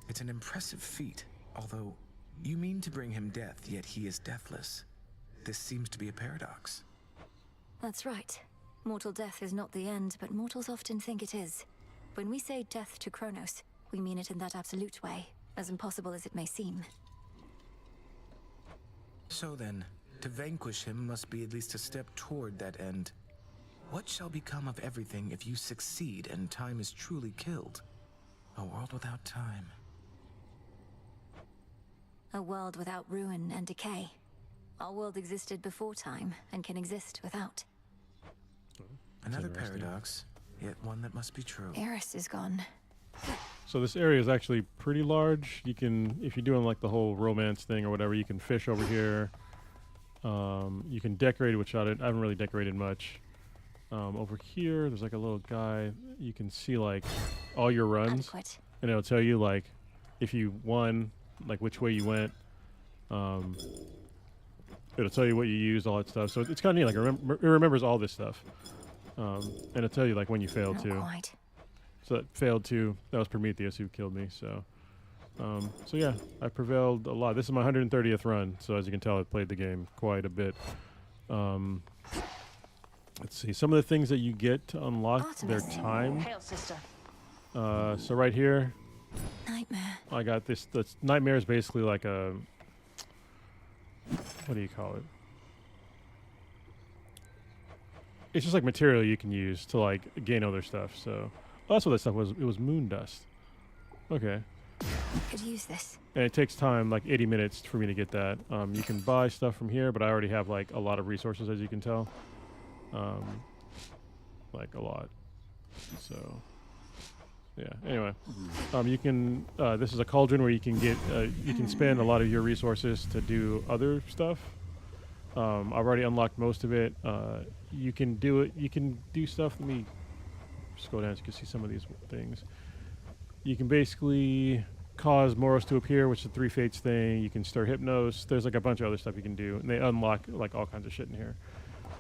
It's an impressive feat, although you mean to bring him death, yet he is deathless. This seems to be a paradox. That's right. Mortal death is not the end, but mortals often think it is. When we say death to Kronos, we mean it in that absolute way, as impossible as it may seem. So then, to vanquish him must be at least a step toward that end. What shall become of everything if you succeed and time is truly killed? A world without time. A world without ruin and decay. Our world existed before time and can exist without. Another paradox, yet one that must be true. Eris is gone. So this area is actually pretty large. You can, if you're doing like the whole romance thing or whatever, you can fish over here. You can decorate it, which I haven't really decorated much. Over here, there's like a little guy. You can see like all your runs, and it'll tell you like if you won, like which way you went. It'll tell you what you used, all that stuff. So it's kind of neat. Like it remembers all this stuff, and it'll tell you like when you failed too. So that failed too. That was Prometheus who killed me. So, so yeah, I prevailed a lot. This is my 130th run. So as you can tell, I played the game quite a bit. Let's see some of the things that you get to unlock their time. Hail, sister. So right here, Nightmare. I got this. This nightmare is basically like a, what do you call it? It's just like material you can use to like gain other stuff. So that's what that stuff was. It was moon dust. Okay. Could use this. And it takes time, like 80 minutes for me to get that. You can buy stuff from here, but I already have like a lot of resources, as you can tell. Like a lot. So yeah, anyway, you can this is a cauldron where you can get you can spend a lot of your resources to do other stuff. I've already unlocked most of it. You can do it, you can do stuff. Let me scroll down so you can see some of these things. You can basically cause Moros to appear, which is a 3 fates thing. You can stir Hypnos. There's like a bunch of other stuff you can do, and they unlock like all kinds of shit in here.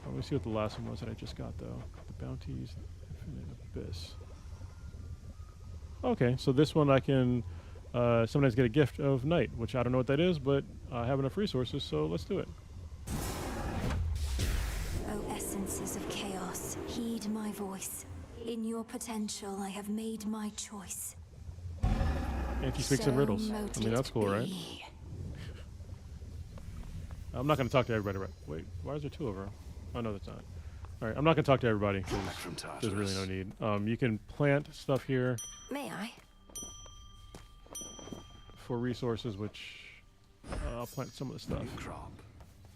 Let me see what the last one was that I just got, though. The bounties, Infinite Abyss. Okay, so this one I can sometimes get a gift of night, which I don't know what that is, but I have enough resources, so let's do it. O essences of chaos, heed my voice. In your potential, I have made my choice. And she speaks in riddles. I mean, that's cool, right? I'm not going to talk to everybody, right? Wait, why is there 2 of her? Oh, no, that's not. All right, I'm not going to talk to everybody because there's really no need. You can plant stuff here. May I? For resources, which I'll plant some of the stuff.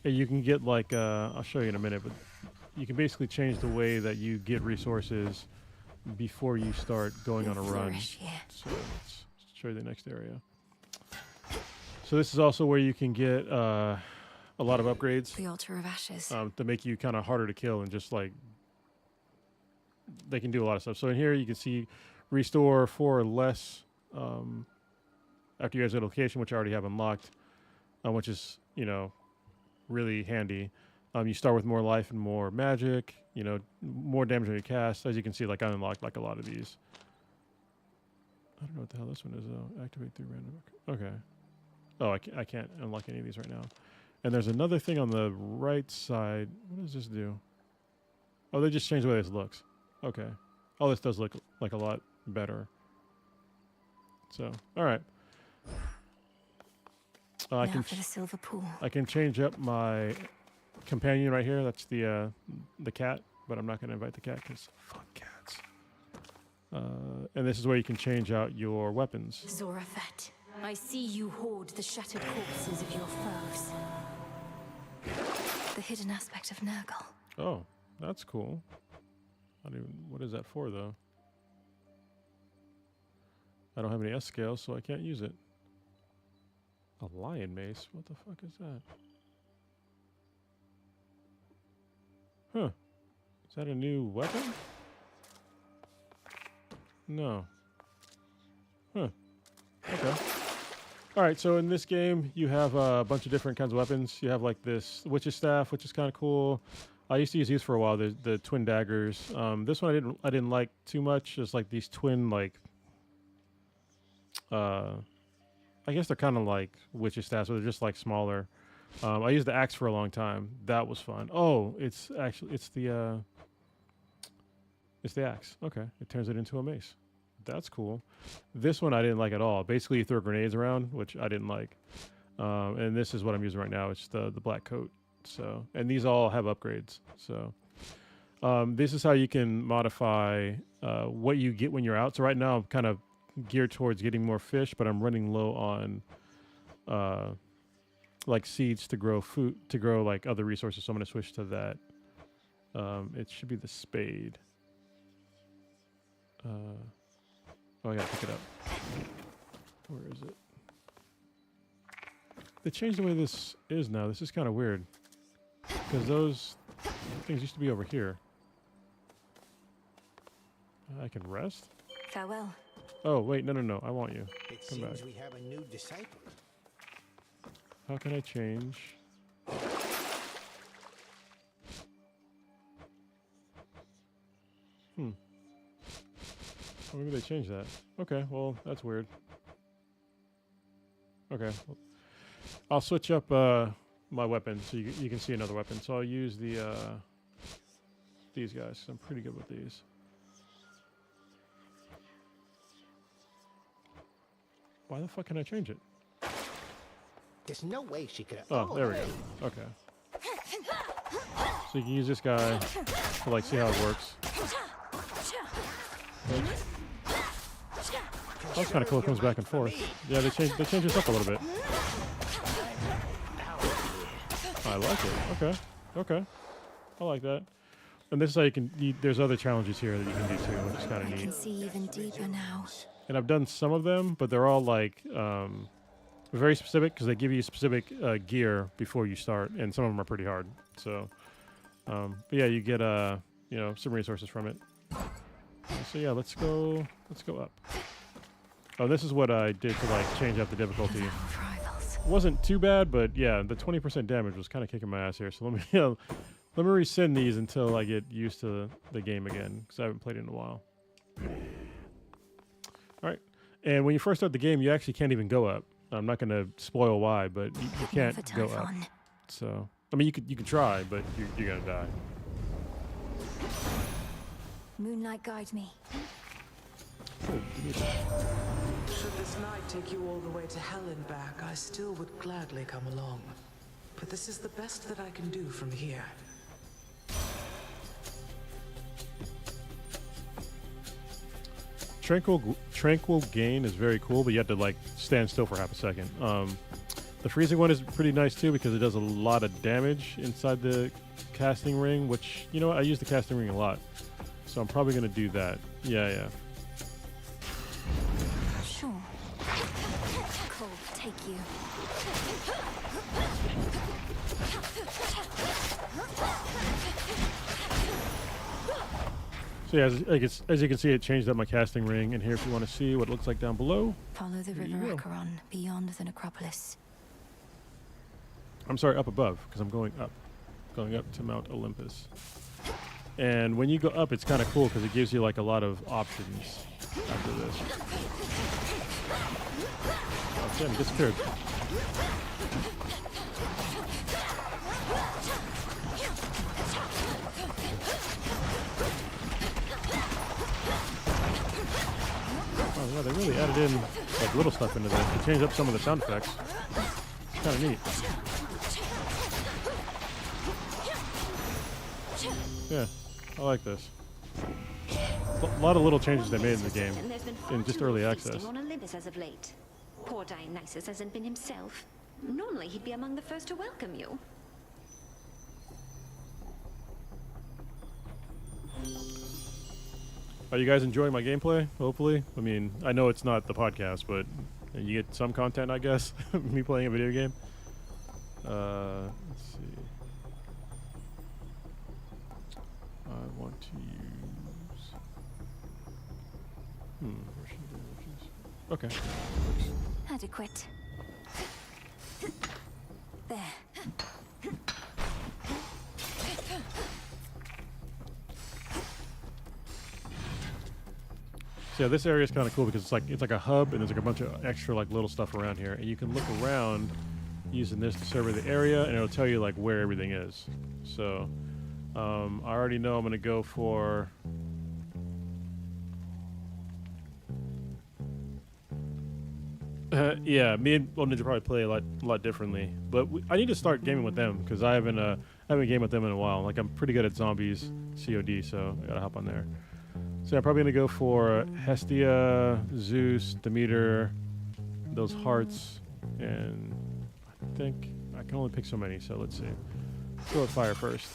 And you can get like, I'll show you in a minute, but you can basically change the way that you get resources before you start going on a run. So let's show you the next area. So this is also where you can get a lot of upgrades. The Altar of Ashes. To make you kind of harder to kill and just like, they can do a lot of stuff. So in here you can see restore 4 or less after you exit a location, which I already have unlocked, which is, you know, really handy. You start with more life and more magic, you know, more damage on your cast. As you can see, like I unlocked like a lot of these. I don't know what the hell this one is though. Activate through random. Okay. Oh, I can't unlock any of these right now. And there's another thing on the right side. What does this do? Oh, they just changed the way this looks. Okay. Oh, this does look like a lot better. So, all right. Now for the silver pool. I can change up my companion right here. That's the cat, but I'm not going to invite the cat because fuck cats. And this is where you can change out your weapons. Zorafet, I see you hoard the shattered corpses of your foes. The hidden aspect of Nurgle. Oh, that's cool. I don't even, what is that for, though? I don't have any S scales, so I can't use it. A lion mace? What the fuck is that? Huh. Is that a new weapon? No. Huh. Okay. Alright, so in this game, you have a bunch of different kinds of weapons. You have like this witch's staff, which is kind of cool. I used to use these for a while. The twin daggers. This one I didn't like too much. Just like these twin like. I guess they're kind of like witch's staffs, but they're just like smaller. I used the axe for a long time. That was fun. Oh, it's the axe. Okay, it turns it into a mace. That's cool. This one I didn't like at all. Basically, you throw grenades around, which I didn't like. And this is what I'm using right now. It's the black coat. So, and these all have upgrades. So, this is how you can modify what you get when you're out. So right now I'm kind of geared towards getting more fish, but I'm running low on like seeds to grow food, to grow like other resources. So I'm going to switch to that. It should be the spade. Oh, I gotta pick it up. Where is it? They changed the way this is now. This is kind of weird. Because those things used to be over here. I can rest? Farewell. Oh, wait, no. I want you. It Come seems back. we have a new disciple. How can I change? Oh, maybe they changed that. Okay, well, that's weird. Okay. Well, I'll switch up my weapon so you can see another weapon. So I'll use the these guys. I'm pretty good with these. Why the fuck can I change it? There's no way she could have. Oh, there we go. Okay. So you can use this guy to like see how it works. That's kind of cool. It comes back and forth. Yeah, they change this up a little bit. I like it. Okay. I like that. And this is how you can. There's other challenges here that you can do too, which is kind of neat. I can see even deeper now. And I've done some of them, but they're all like very specific because they give you specific gear before you start, and some of them are pretty hard. So, but yeah, you get some resources from it. So yeah, let's go up. Oh, this is what I did to like change up the difficulty. It wasn't too bad, but yeah, the 20% damage was kind of kicking my ass here. So let me resend these until I get used to the game again because I haven't played it in a while. All right, and when you first start the game, you actually can't even go up. I'm not going to spoil why, but you can't go up. So I mean, you can try, but you're gonna die. Moonlight guide me. Should this night take you all the way to hell and back, I still would gladly come along. But this is the best that I can do from here. Tranquil gain is very cool, but you have to like stand still for half a second. The freezing one is pretty nice too because it does a lot of damage inside the casting ring, which, you know what, I use the casting ring a lot. So I'm probably going to do that. Yeah. Sure. Cold, take you. So yeah, as you can see, it changed up my casting ring. And here, if you want to see what it looks like down below. Follow the river Acheron beyond the necropolis. I'm sorry, up above, because I'm going up to Mount Olympus. And when you go up, it's kind of cool because it gives you like a lot of options after this. Oh, damn, it disappeared. Oh yeah, they really added in like little stuff into this. They changed up some of the sound effects. It's kind of neat. Yeah, I like this. A lot of little changes they made in the game in just early access. On Olympus as of late. Poor Dionysus hasn't been himself. Normally he'd be among the first to welcome you. Are you guys enjoying my gameplay? Hopefully. I mean, I know it's not the podcast, but you get some content, I guess. Me playing a video game. Let's see. I want to use. Where should I do? Okay. Adequate. There. So yeah, this area is kind of cool because it's like a hub, and there's like a bunch of extra like little stuff around here, and you can look around using this to survey the area, and it'll tell you like where everything is. So I already know I'm gonna go for. Yeah, me and Ninja probably play a lot differently, but I need to start gaming with them because I haven't gamed with them in a while. Like I'm pretty good at zombies COD, so I gotta hop on there. So I'm probably gonna go for Hestia, Zeus, Demeter, those hearts, and I think I can only pick so many. So let's see. Let's go with fire first.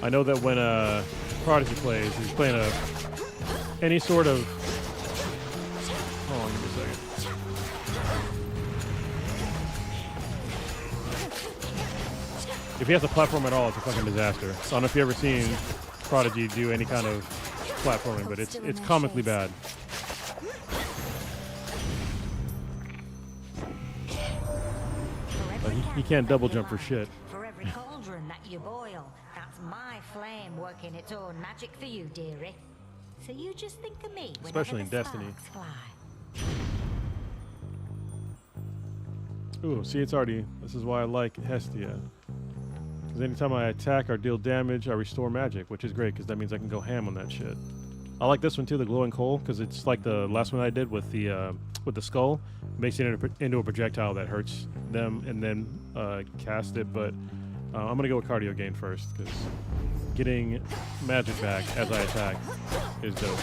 I know that when Prodigy plays, he's playing any sort of. Hold on, give me a second. If he has a platform at all, it's a fucking disaster. So I don't know if you've ever seen Prodigy do any kind of platforming, but it's comically bad. He can't double jump for shit. For every cauldron that you boil, that's my flame working its own magic for you, dearie. So you just think of me whenever Especially in the Destiny. sparks fly. Ooh, see, it's already. This is why I like Hestia. Because anytime I attack or deal damage, I restore magic, which is great because that means I can go ham on that shit. I like this one too, the glowing coal, because it's like the last one I did with the skull. Makes it into a projectile that hurts them, and then cast it. But I'm gonna go with cardio gain first because getting magic back as I attack is dope.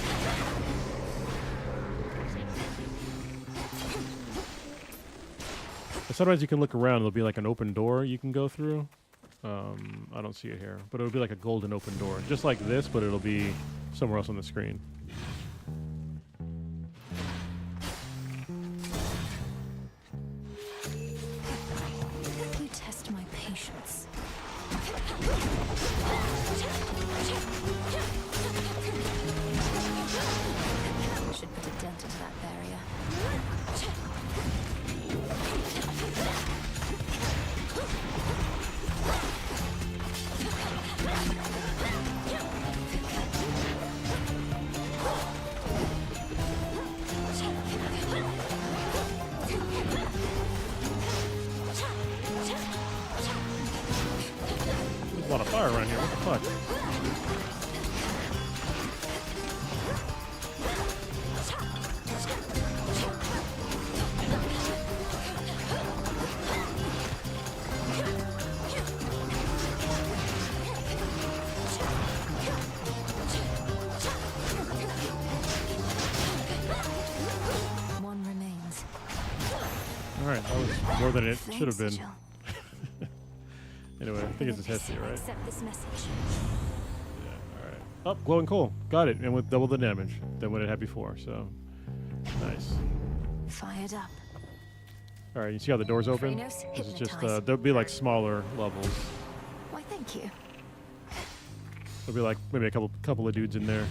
And sometimes you can look around, there'll be like an open door you can go through. I don't see it here, but it'll be like a golden open door. Just like this, but it'll be somewhere else on the screen. You test my patience. Should put a dent into that barrier. There's a lot of fire around here. What the fuck? One remains. All right, that was more than it should have been. Anyway, I think it's a Hestia, right? Accept this message. Yeah, all right. Oh, glowing coal. Got it, and with double the damage than what it had before, so nice. Fired up. All right, you see how the doors open? Kr0nus, This is just, hypnotize. there'll be like smaller levels. Why, thank you. There'll be like maybe a couple of dudes in there.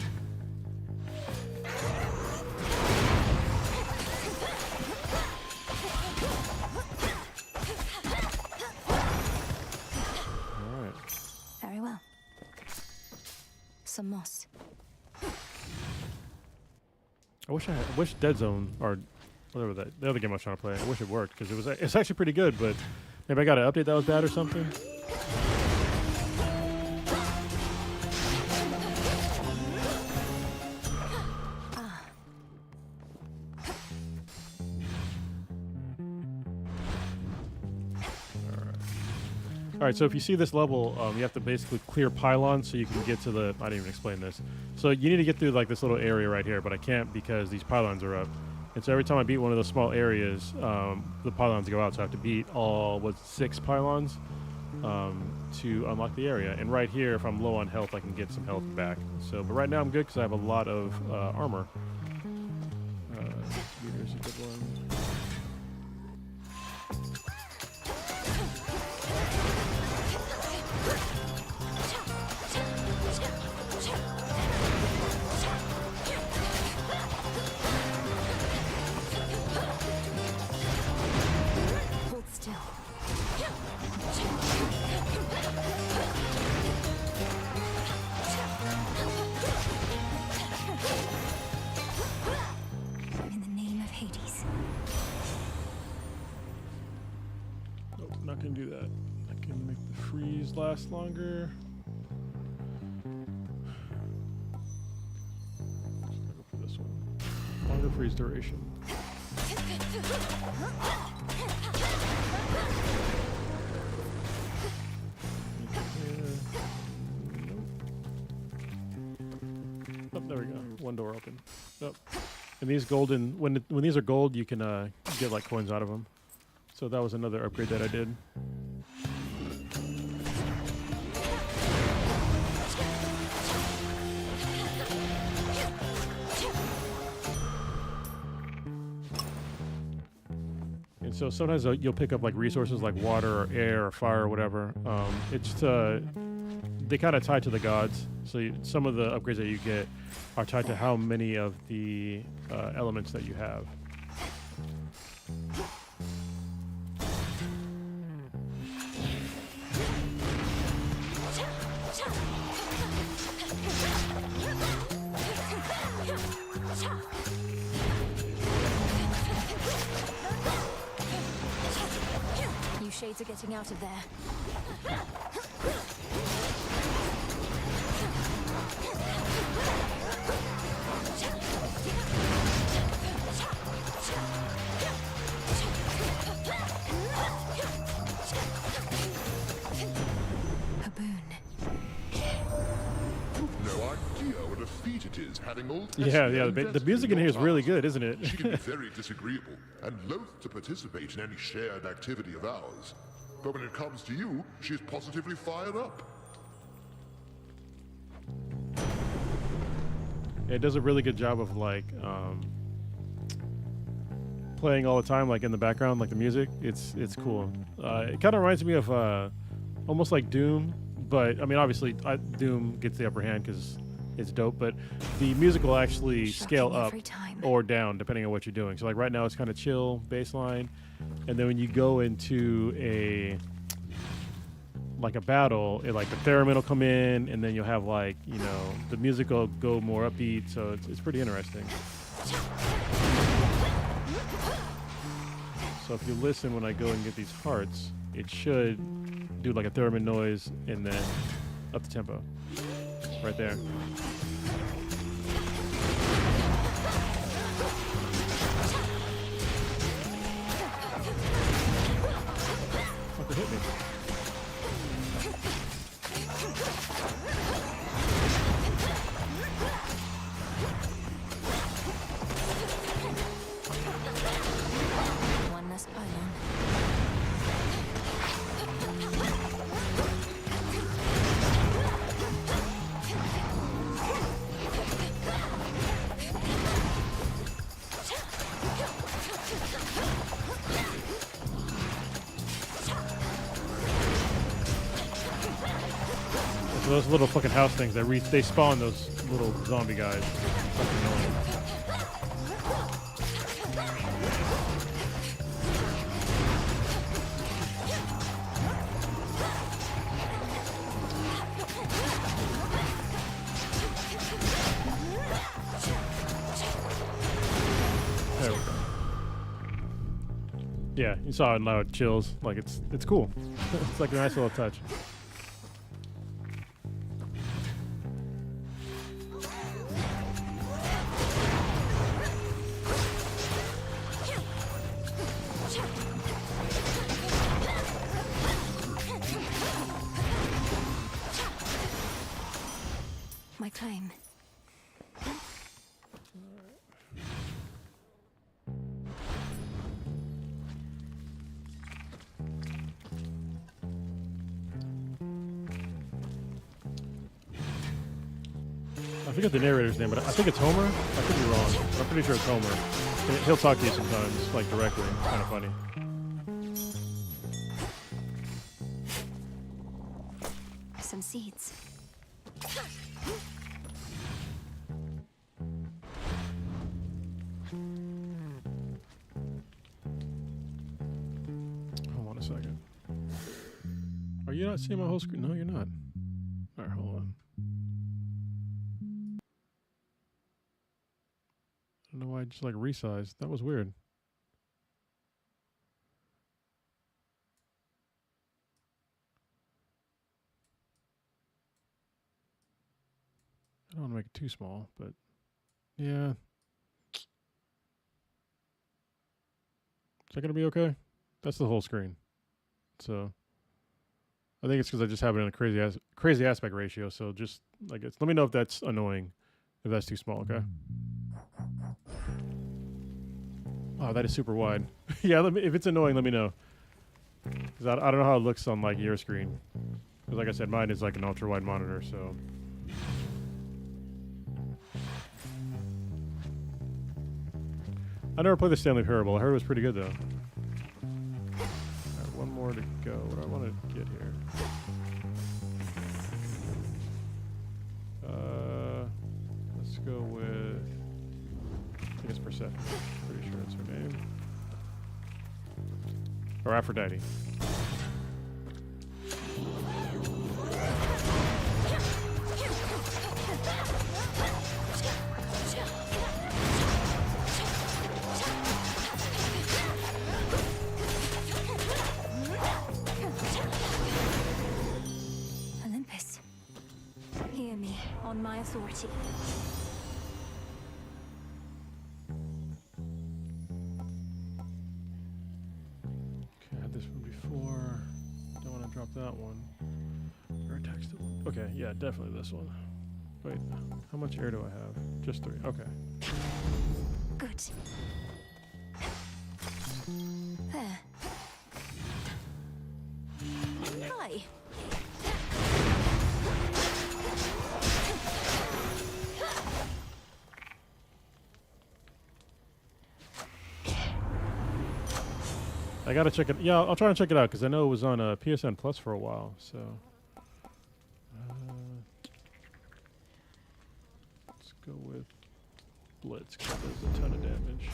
All right. Very well. Some moss. I wish Dead Zone or whatever the other game I was trying to play. I wish it worked because it's actually pretty good, but maybe I got an update that was bad or something. All right, so if you see this level, you have to basically clear pylons so you can get to the. I didn't even explain this. So you need to get through like this little area right here, but I can't because these pylons are up. And so every time I beat one of those small areas, the pylons go out. So I have to beat all 6 pylons to unlock the area. And right here, if I'm low on health, I can get some health back. So, but right now I'm good because I have a lot of armor. Here's a good one. Hold still. freeze last longer. Let's go for this one. Longer freeze duration. Oh, there we go. One door open. Oh. And these golden, when these are gold, you can get like coins out of them. So that was another upgrade that I did. And so sometimes you'll pick up like resources like water or air or fire or whatever. It's they kind of tie to the gods. So some of the upgrades that you get are tied to how many of the elements that you have. You shades are getting out of there. No idea what a feat it is having old Yeah, the music in here is really good, isn't it? She can be very disagreeable and loath to participate in any shared activity of ours. But when it comes to you, she's positively fired up. It does a really good job of like playing all the time, like in the background, like the music. It's cool. It kind of reminds me of almost like Doom, but I mean, obviously, Doom gets the upper hand because it's dope. But the music will actually scale up or down depending on what you're doing. So like right now, it's kind of chill bass line, and then when you go into a battle, like the theremin will come in, and then you'll have like, you know, the music will go more upbeat. So it's pretty interesting. So if you listen when I go and get these hearts, it should do like a theremin noise and then up the tempo. Right there. Fucker hit me. One less pylon. So those little fucking house things that they spawn those little zombie guys. Fucking annoying. There we go. Yeah, you saw it now. It chills. Like it's cool. It's like a nice little touch. My claim. I forget the narrator's name, but I think it's Homer. I could be wrong. I'm pretty sure it's Homer. And he'll talk to you sometimes, like directly. Kind of funny. Some seeds. Hold on a second. Are you not seeing my whole screen? No, you're not. All right, hold on. I don't know why I just like resized. That was weird. I don't want to make it too small, but yeah. Is that going to be okay? That's the whole screen. So I think it's because I just have it in a crazy aspect ratio. So just like let me know if that's annoying, if that's too small. Okay. Oh, that is super wide. Yeah, if it's annoying, let me know. Because I don't know how it looks on like your screen. Because like I said, mine is like an ultra wide monitor. So. I never played the Stanley Parable. I heard it was pretty good though. Alright, one more to go. What do I want to get here? Let's go with, I guess, Persephone. Pretty sure that's her name. Or Aphrodite. Olympus, hear me on my authority. Okay, I had this one before. Don't want to drop that one. Or text it. Okay, yeah, definitely this one. Wait, how much air do I have? Just 3. Okay. Good. There. Hi. I gotta check it. Yeah, I'll try and check it out because I know it was on PSN Plus for a while. So let's go with Blitz because that does a ton of damage.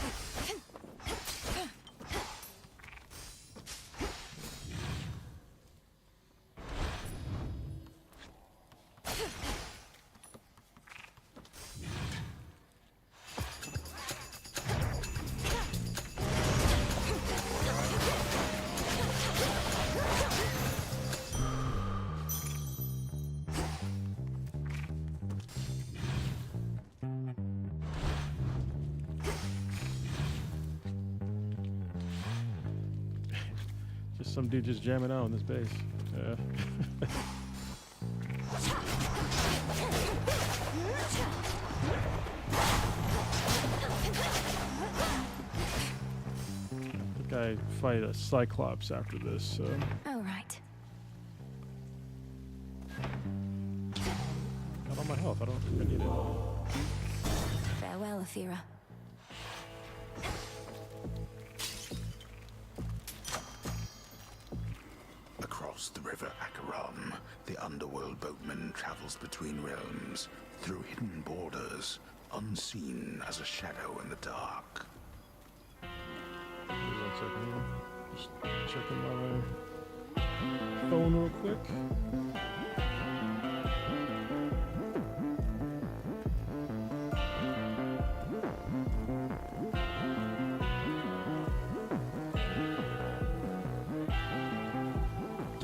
Some dude just jamming out on this base. Yeah. I think I fight a Cyclops after this, so. All right. Not on my health. I don't think I need it. Farewell, Athera. Across the river Acheron, the underworld boatman travels between realms, through hidden borders, unseen as a shadow in the dark. 1 second here. Just checking my phone real quick.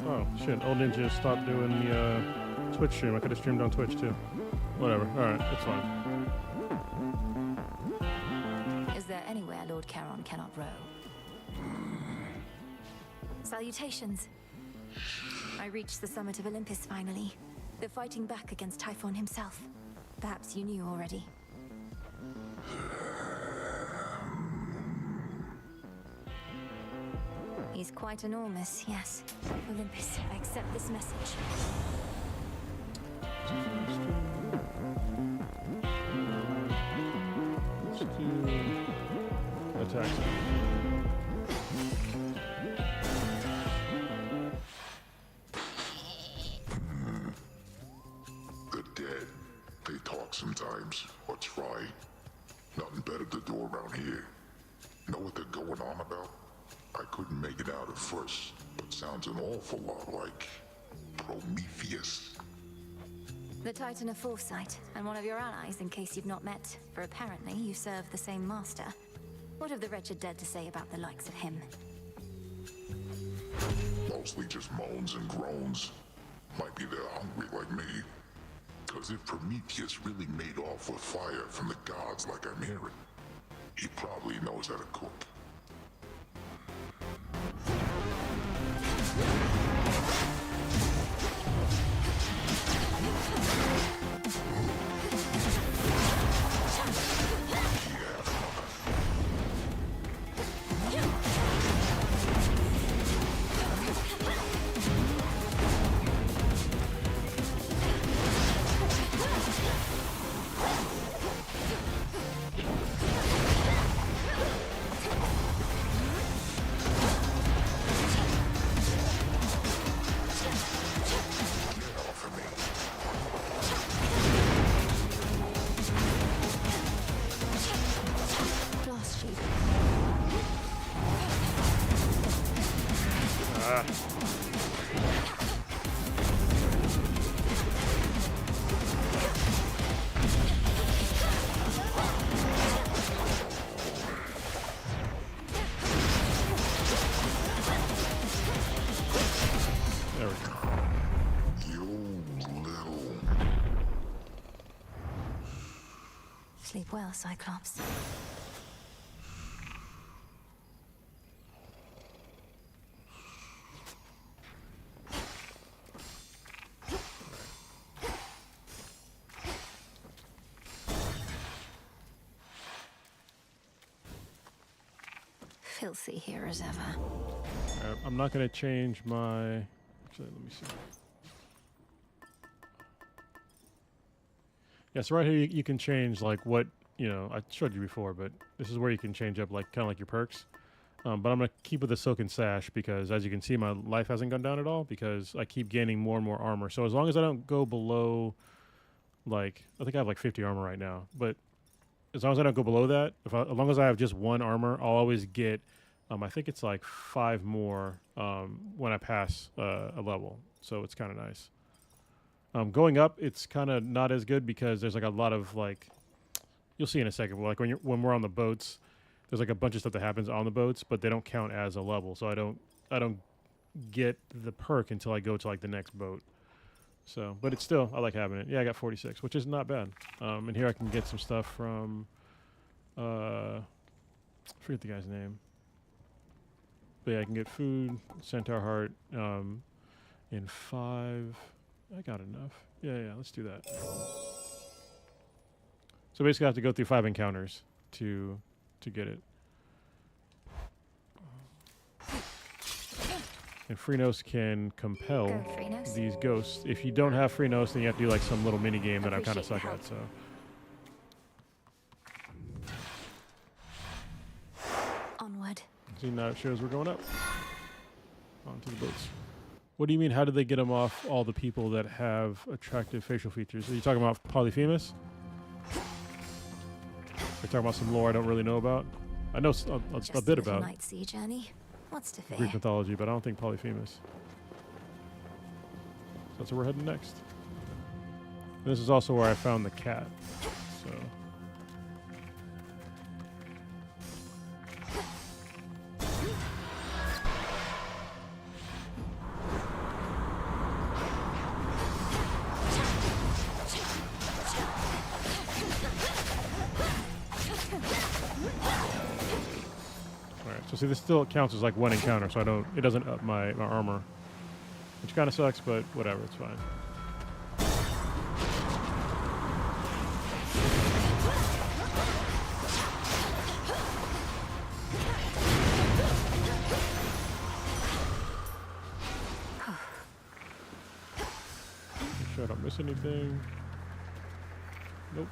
Oh, shit. Old Ninja stopped doing the Twitch stream. I could have streamed on Twitch, too. Whatever. Alright, it's fine. Is there anywhere Lord Charon cannot row? Salutations. I reached the summit of Olympus finally. They're fighting back against Typhon himself. Perhaps you knew already. He's quite enormous, yes. Olympus, I accept this message. Let's do attack. The dead, they talk sometimes, or try. Nothing better to do around here. Know what they're going on about? I couldn't make it out at first, but sounds an awful lot like Prometheus. The Titan of Foresight, and one of your allies in case you've not met, for apparently you serve the same master. What have the wretched dead to say about the likes of him? Mostly just moans and groans. Might be they're hungry like me. Cause Because if Prometheus really made off with fire from the gods like I'm hearing, he probably knows how to cook. Sleep well, Cyclops. Filthy here as ever. I'm not going to change my... Actually, let me see. Yeah, so right here you can change like what, you know, I showed you before, but this is where you can change up like kind of like your perks. But I'm going to keep with the Silken Sash because as you can see, my life hasn't gone down at all because I keep gaining more and more armor. So as long as I don't go below, like, I think I have like 50 armor right now, but as long as I don't go below that, as long as I have just one armor, I'll always get, I think it's like 5 more when I pass a level. So it's kind of nice. Going up, it's kind of not as good because there's like a lot of like, you'll see in a second, but like when we're on the boats, there's like a bunch of stuff that happens on the boats, but they don't count as a level. So I don't get the perk until I go to like the next boat. So, but it's still, I like having it. Yeah, I got 46, which is not bad. And here I can get some stuff from, I forget the guy's name. But yeah, I can get food, Centaur Heart, in 5. I got enough. Yeah, let's do that. So basically I have to go through 5 encounters to get it. And Kr0nus can compel these ghosts. If you don't have Kr0nus, then you have to do like some little mini game that I kind of suck at, so. Onward. See, now it shows we're going up. Onto the boats. What do you mean, how did they get them off all the people that have attractive facial features? Are you talking about Polyphemus? We're talking about some lore I don't really know about. I know a bit about Night sea journey. What's to fear? Greek mythology, but I don't think Polyphemus. So that's where we're heading next. And this is also where I found the cat. So. So see, this still counts as like one encounter, so it doesn't up my armor. Which kind of sucks, but whatever, it's fine. Make sure I don't miss anything. Nope.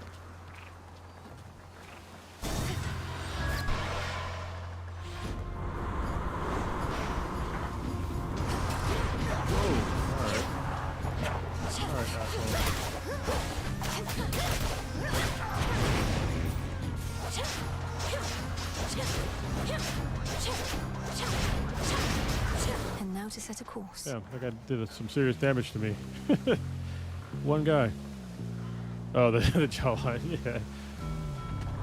And now to set a course. Yeah, that guy did some serious damage to me. One guy. Oh, the jawline, yeah.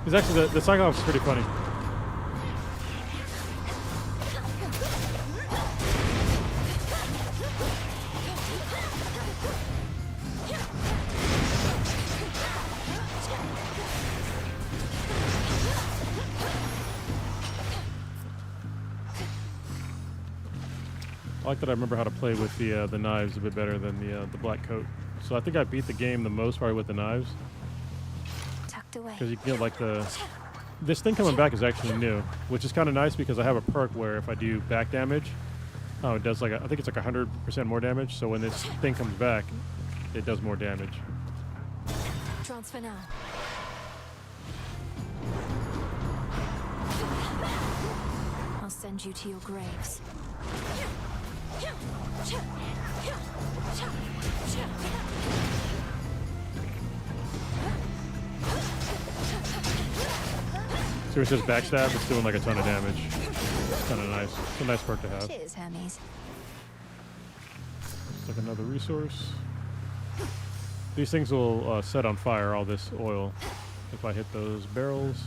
He's actually, the Cyclops is pretty funny. I like that I remember how to play with the knives a bit better than the black coat. So I think I beat the game the most probably with the knives. Tucked away. Because you get like this thing coming back is actually new, which is kind of nice because I have a perk where if I do back damage, it does like I think it's like 100% more damage. So when this thing comes back, it does more damage. Transfer now. I'll send you to your graves. So it says backstab, it's doing like a ton of damage. It's kind of nice. It's a nice perk to have. Cheers, Hermes. It's like another resource. These things will set on fire all this oil if I hit those barrels.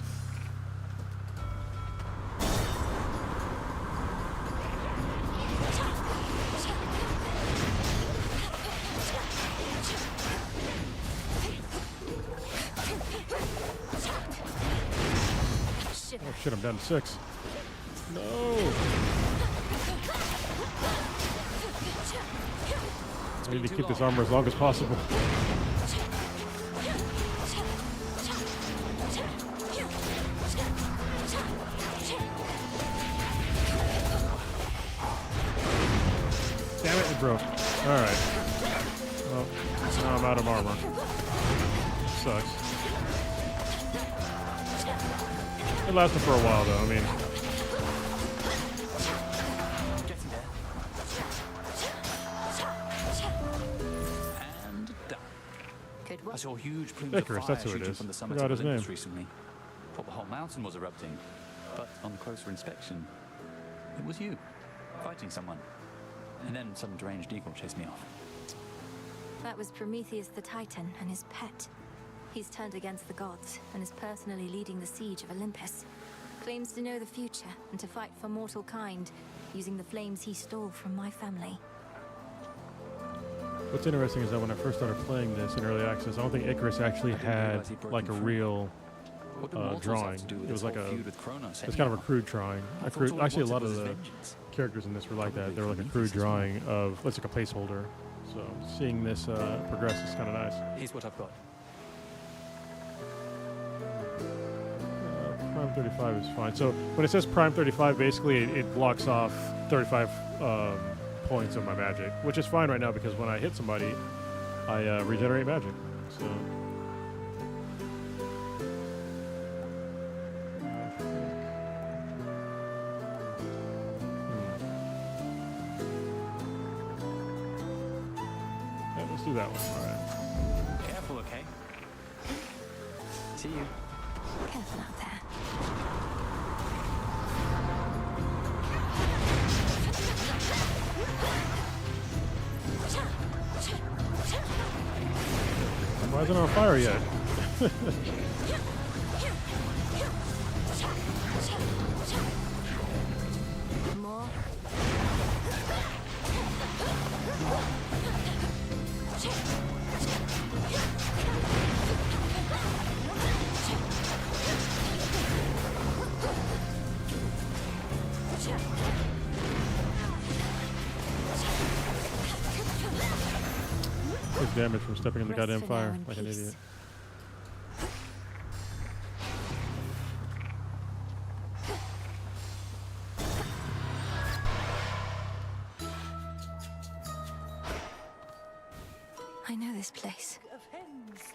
Oh shit, I'm down to 6. No! I need to keep this armor as long as possible. Damn it, it broke. Alright. Well, now I'm out of armor. Sucks. It lasted for a while though, I mean. And done. I saw huge plumes Icarus, of fire that's who it shooting is. from the summit Forgot of his Olympus name. recently. Thought the whole mountain was erupting. But on closer inspection, it was you, fighting someone. And then some deranged eagle chased me off. That was Prometheus the Titan and his pet. He's turned against the gods and is personally leading the siege of Olympus. Claims to know the future and to fight for mortal kind, using the flames he stole from my family. What's interesting is that when I first started playing this in early access, I don't think Icarus actually had like a real drawing. It was like it's kind of a crude drawing. Actually, a lot of the characters in this were like that. They were like a crude drawing of, let's like a placeholder. So seeing this progress is kind of nice. Here's what I've got. Prime 35 is fine. So when it says Prime 35, basically it blocks off 35 points of my magic, which is fine right now because when I hit somebody, I regenerate magic. So. Yeah, let's do that one. All right. Careful, okay? See you. Careful out there. Why isn't it on fire yet? More. Takes damage from stepping in the goddamn fire like an idiot. I know this place. Of hens,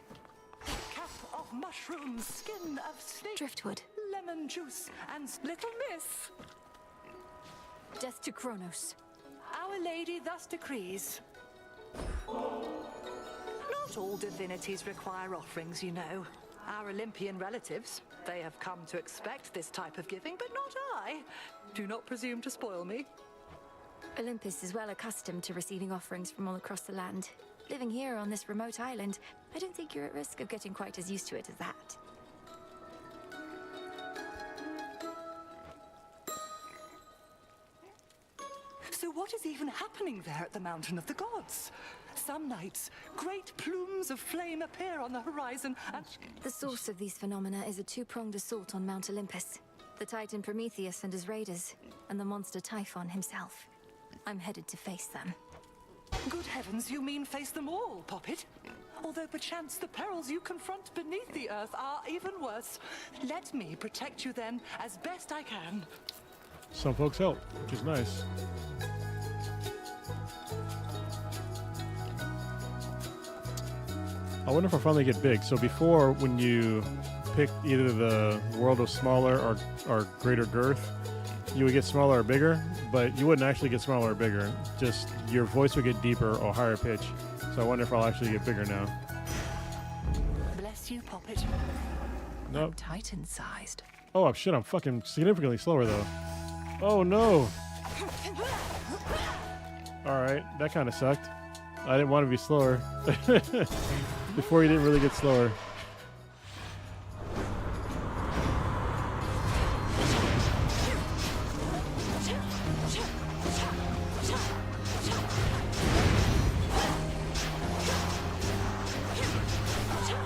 cap of mushrooms, skin of snake, Driftwood. lemon juice, and little miss. Death to Kr0nus. Our Lady thus decrees. Not all divinities require offerings, you know. Our Olympian relatives, they have come to expect this type of giving, but not I. Do not presume to spoil me. Olympus is well accustomed to receiving offerings from all across the land. Living here on this remote island, I don't think you're at risk of getting quite as used to it as that. So what is even happening there at the Mountain of the Gods? Some nights, great plumes of flame appear on the horizon and... The source of these phenomena is a two-pronged assault on Mount Olympus. The Titan Prometheus and his raiders, and the monster Typhon himself. I'm headed to face them. Good heavens, you mean face them all, Poppet? Although perchance the perils you confront beneath the earth are even worse. Let me protect you then, as best I can. Some folks help, which is nice. I wonder if I finally get big. So before, when you picked either the world of smaller or greater girth, you would get smaller or bigger, but you wouldn't actually get smaller or bigger. Just your voice would get deeper or higher pitch. So I wonder if I'll actually get bigger now. Bless you, Poppet. Nope. Titan-sized. Oh shit! I'm fucking significantly slower though. Oh no! All right, that kind of sucked. I didn't want to be slower. Before you didn't really get slower.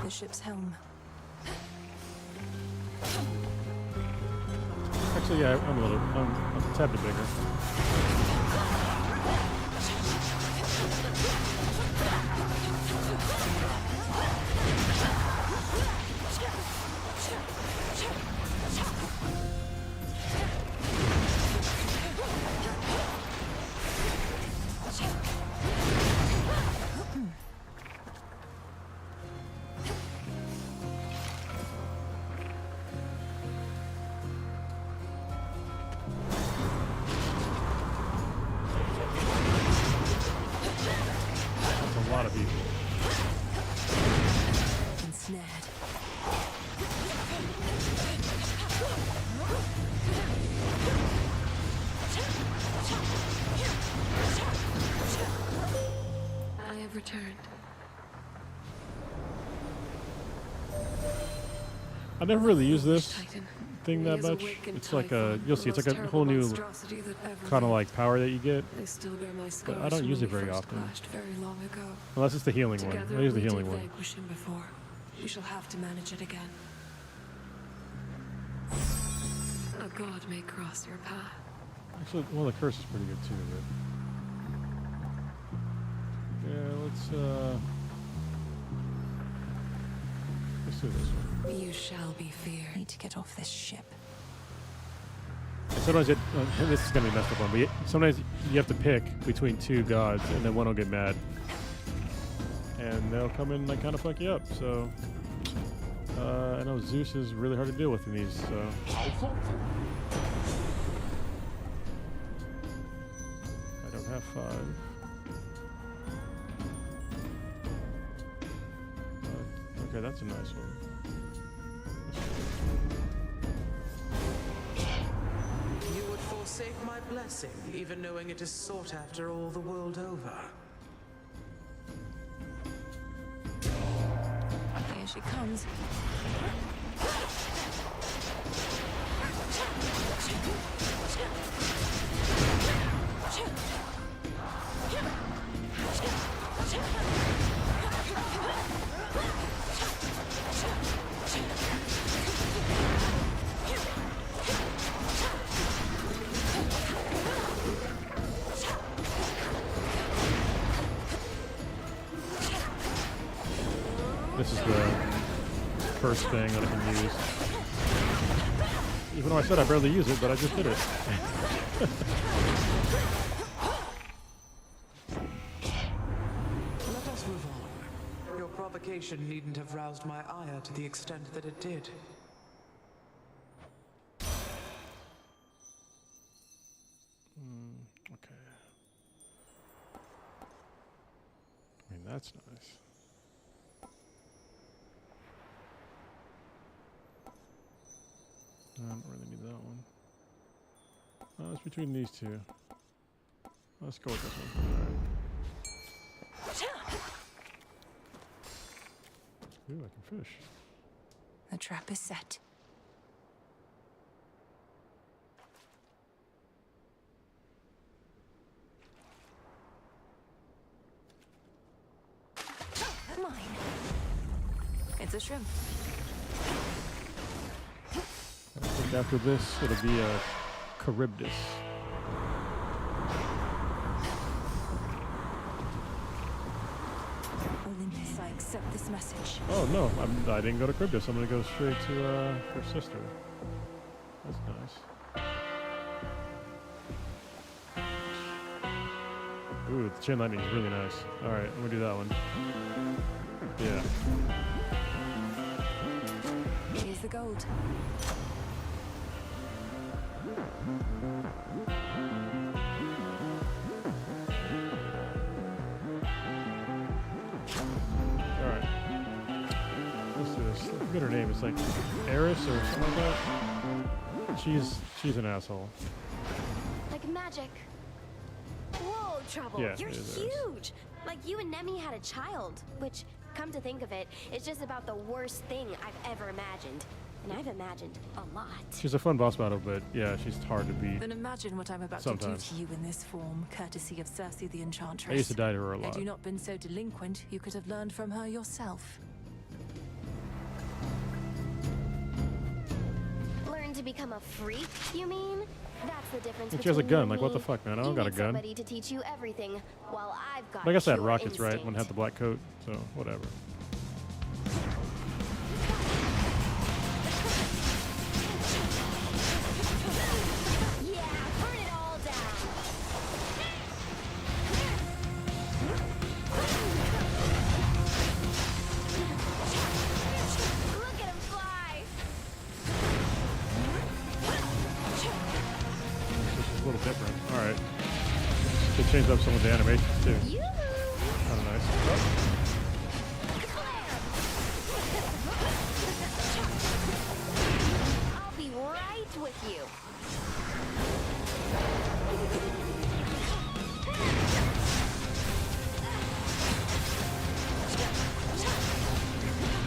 The ship's helm. Actually, yeah, I'm a tad bit bigger. I never really use this thing that much. It's like a, you'll see, it's like a whole new kind of like power that you get. But I don't use it very often. Unless it's the healing one. I use the healing one. You shall have to manage it again. A god may cross your path. Actually, well, the curse is pretty good too, but yeah, let's do this one. You shall be feared. I need to get off this ship. And sometimes this is gonna be messed up one, but sometimes you have to pick between two gods, and then one will get mad, and they'll come in and like kind of fuck you up. So I know Zeus is really hard to deal with in these. So. I don't have 5. Okay, that's a nice one. You would forsake my blessing, even knowing it is sought after all the world over. Here she comes. This is the first thing that I can use. Even though I said I barely use it, but I just did it. Let us move on. Your provocation needn't have roused my ire to the extent that it did. Okay. I mean, that's nice. I don't really need that one. It's between these two. Let's go with this one. Alright. Ooh, I can fish. The trap is set. Mine. It's a shrimp. I think after this, it'll be a Kr0nus. accept this message. Oh no, I didn't go to Cryptos. I'm gonna go straight to her sister. That's nice. Ooh, the chain lightning is really nice. All right, I'm gonna do that one. Yeah. Here's the gold. Alright. What's this? I forget her name. It's like Eris or something like that. She's an asshole. Like magic. Whoa, Trouble. Yeah, You're it is Eris. huge. Like you and Nemi had a child, which, come to think of it, is just about the worst thing I've ever imagined. And I've imagined a lot. She's a fun boss battle, but yeah, she's hard to beat. Then imagine what I'm about Sometimes. to do to you in this form, courtesy of Circe the Enchantress. I used to die to her a lot. Had you not been so delinquent, you could have learned from her yourself. Learn to become a freak, you mean? That's the difference. And she has a between gun. you and Like, what the me. fuck, man? I You don't got a need gun. somebody to teach you everything, while I've got I guess I had pure rockets, right? instinct. When I had the black coat, so whatever. Yeah, burn it all down. Look at him fly. This is a little different. Alright. They changed up some of the animations too. Kind of nice. Oh. I'll be right with you.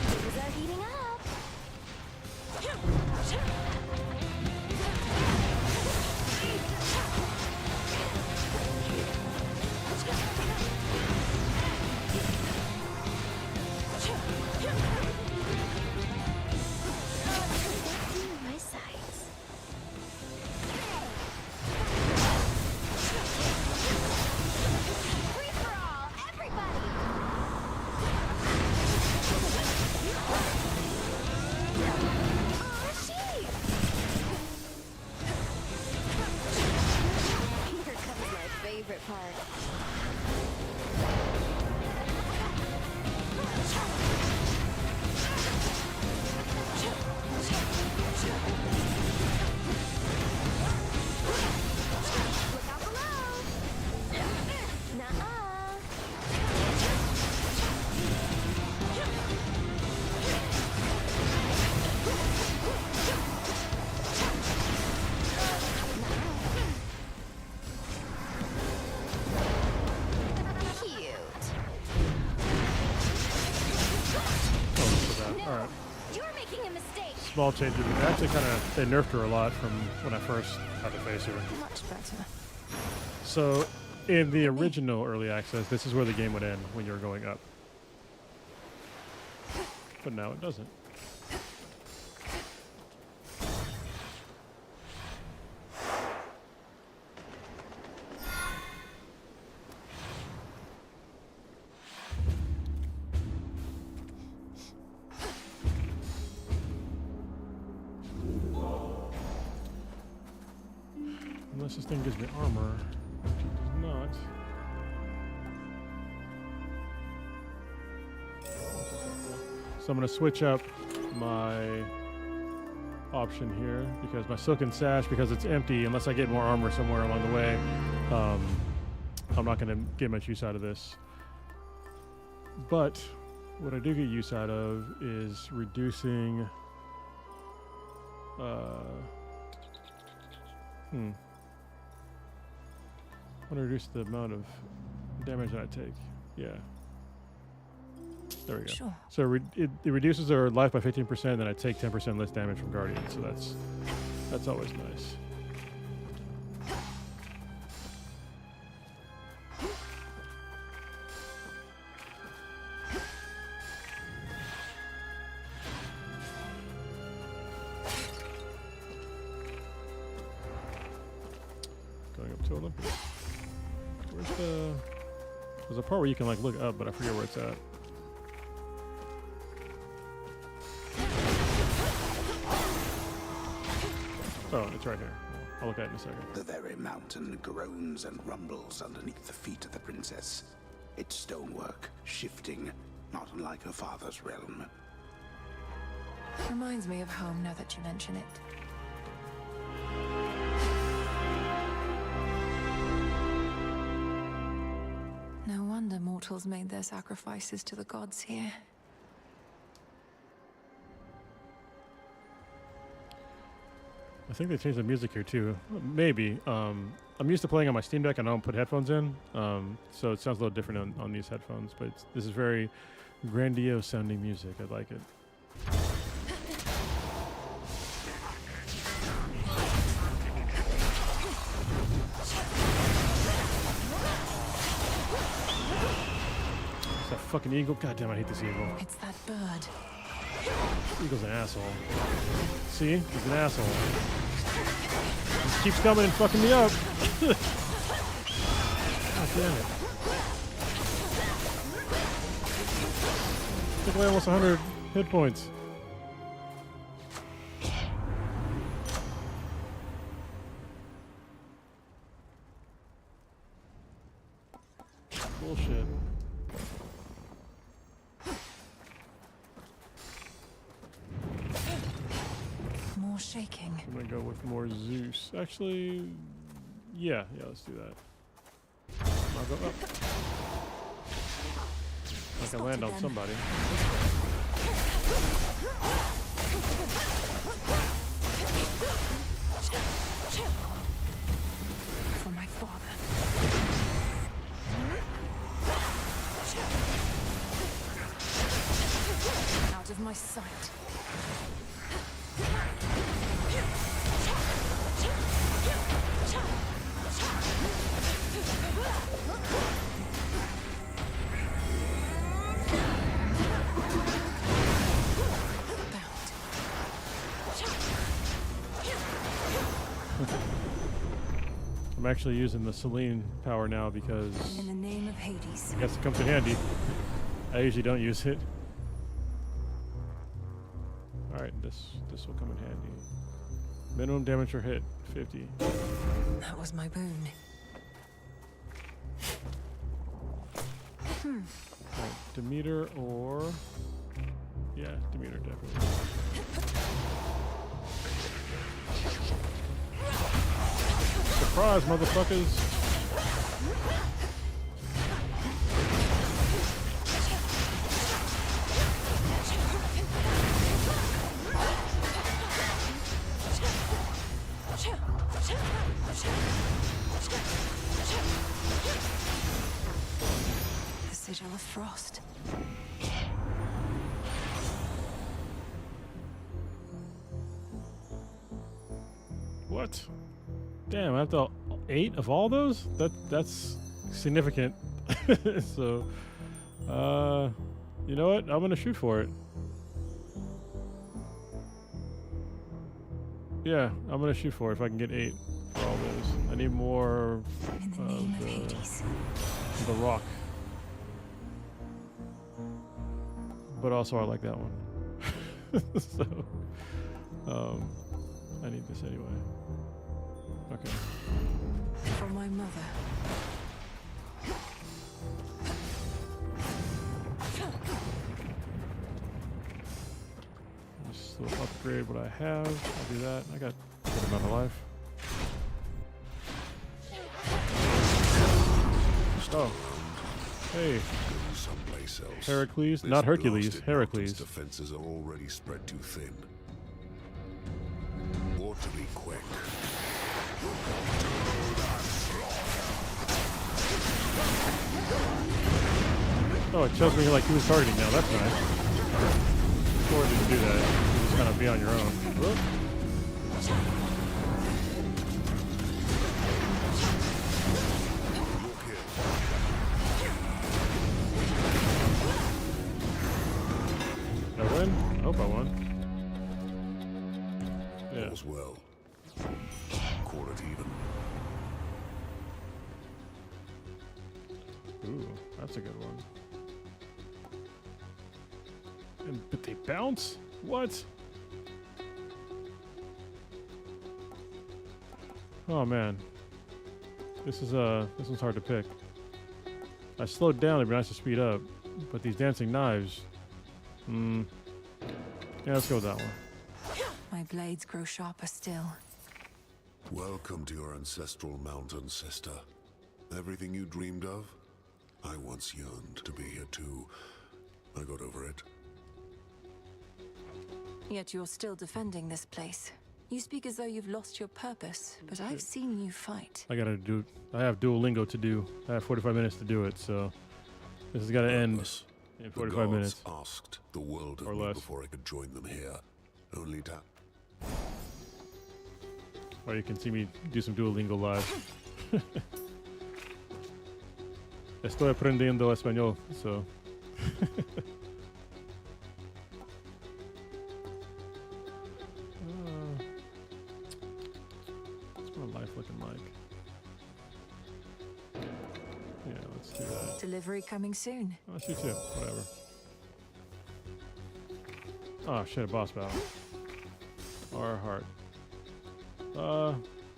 Things are heating up. My sights. Free for all, everybody! Oh, sheep! Here comes my favorite part. Look out below! Nuh-uh. Cute. Oh, for that. Alright. You're making a mistake. Small changes. Actually, they nerfed her a lot from when I first had to face her. Much better. So, in the original early access, this is where the game would end when you were going up. But now it doesn't. Unless this thing gives me armor, which it does not. So I'm going to switch up my option here because my silken sash, because it's empty, unless I get more armor somewhere along the way, I'm not going to get much use out of this. But what I do get use out of is reducing I want to reduce the amount of damage that I take. Yeah. There we go. Sure. So it reduces our life by 15%, and I take 10% less damage from Guardian. So that's always nice. Going up to Olympus. Where's the... There's a part where you can like look up, but I forget where it's at. Oh, it's right here. I'll look at it in a second. The very mountain groans and rumbles underneath the feet of the princess. Its stonework shifting, not unlike her father's realm. Reminds me of home now that you mention it. No wonder mortals made their sacrifices to the gods here. I think they changed the music here too. Maybe. I'm used to playing on my Steam Deck and I don't put headphones in, so it sounds a little different on these headphones. But this is very grandiose sounding music. I like it. It's that fucking eagle. God damn, I hate this eagle. It's that bird. Eagle's an asshole. See? He's an asshole. He keeps coming and fucking me up. God damn it. Took away almost 100 hit points. Bullshit. More shaking. I'm gonna go with more Zeus. Actually, yeah, let's do that. I'll go up. I can land on somebody. For my father. Out of my sight. I'm actually using the Selene power now because In the name of Hades. I guess it comes in handy. I usually don't use it. Alright, this will come in handy. Minimum damage per hit, 50. That was my boon. Right, Demeter or... Yeah, Demeter definitely. Surprise, motherfuckers! The sigil of frost. What? Damn, after 8 of all those? That's significant. So, you know what? I'm gonna shoot for it. Yeah, I'm gonna shoot for it if I can get 8 for all those. I need more of the rock. But also I like that one. So, I need this anyway. Okay. For my mother. Just will upgrade what I have. I'll do that. I got a good amount of life. Oh. Hey. Someplace else. Heracles. This Not Hercules. blasted Heracles. mountain's defenses are already spread too thin. Ought to be quick. Oh, it shows me like he was targeting now. That's nice. Before it didn't do that. You just kind of be on your own. Whoop. Did I win? I hope I won. Yeah. All's well. Call it even. Ooh, that's a good one. But they bounce? What? Oh man, this one's hard to pick. I slowed down. It'd be nice to speed up, but these dancing knives. Yeah, let's go with that one. My blades grow sharper still. Welcome to your ancestral mountain, sister. Everything you dreamed of, I once yearned to be here too. I got over it. Yet you're still defending this place. You speak as though you've lost your purpose, but I've seen you fight. I have Duolingo to do. I have 45 minutes to do it, so this has got to end in 45 minutes. Asked the world of or me less. before I could join them here. Only to... Or you can see me do some Duolingo live. Estoy aprendiendo español, so. What's my life looking like? Yeah, let's do that. Delivery coming soon. Oh, let's do 2. Whatever. Oh shit, a boss battle. Our heart.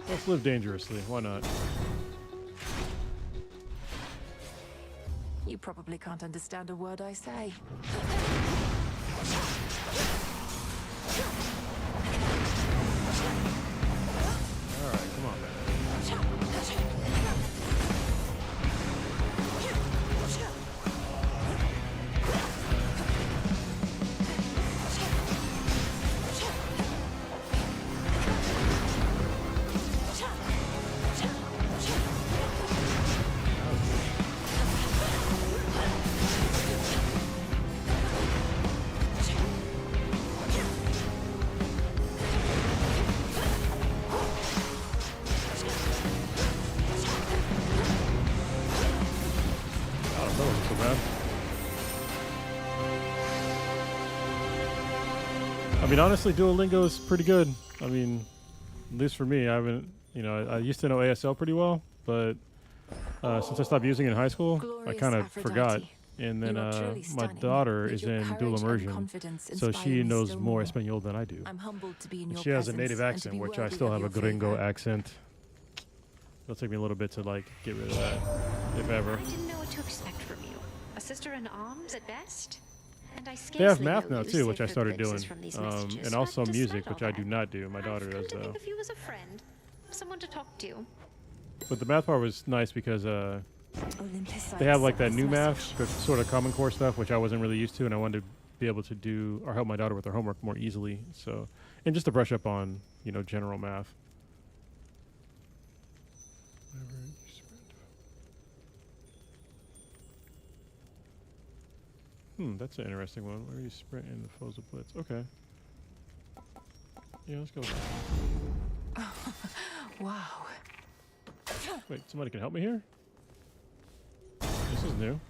Let's live dangerously. Why not? You probably can't understand a word I say. Alright, come on, man. I mean, honestly, Duolingo is pretty good. I mean, at least for me, I haven't, I used to know ASL pretty well, but since I stopped using it in high school, I kind of forgot. And then my daughter is in dual immersion, so she knows more Espanol than I do. I'm humbled to be in your she has a presence native and to accent, be which I worthy still of have a your gringo favor. accent. It'll take me a little bit to get rid of that, if ever. I didn't know what to expect from you. A sister in arms at best? And I They have scarcely math know now you too, save which I for started glimpses doing, from these messages, and also but music, despite which all I do that, not do. My daughter I've come does to though. think of you as a friend, someone to talk to. But the math part was nice because Olympus they have sent that this new message. math, but sort of Common Core stuff, which I wasn't really used to, and I wanted to be able to do or help my daughter with her homework more easily. So, and just to brush up on general math. That's an interesting one. Where you sprint in the foes of blitz. Okay. Yeah, let's go with that. Wow. Wait, somebody can help me here? This is new.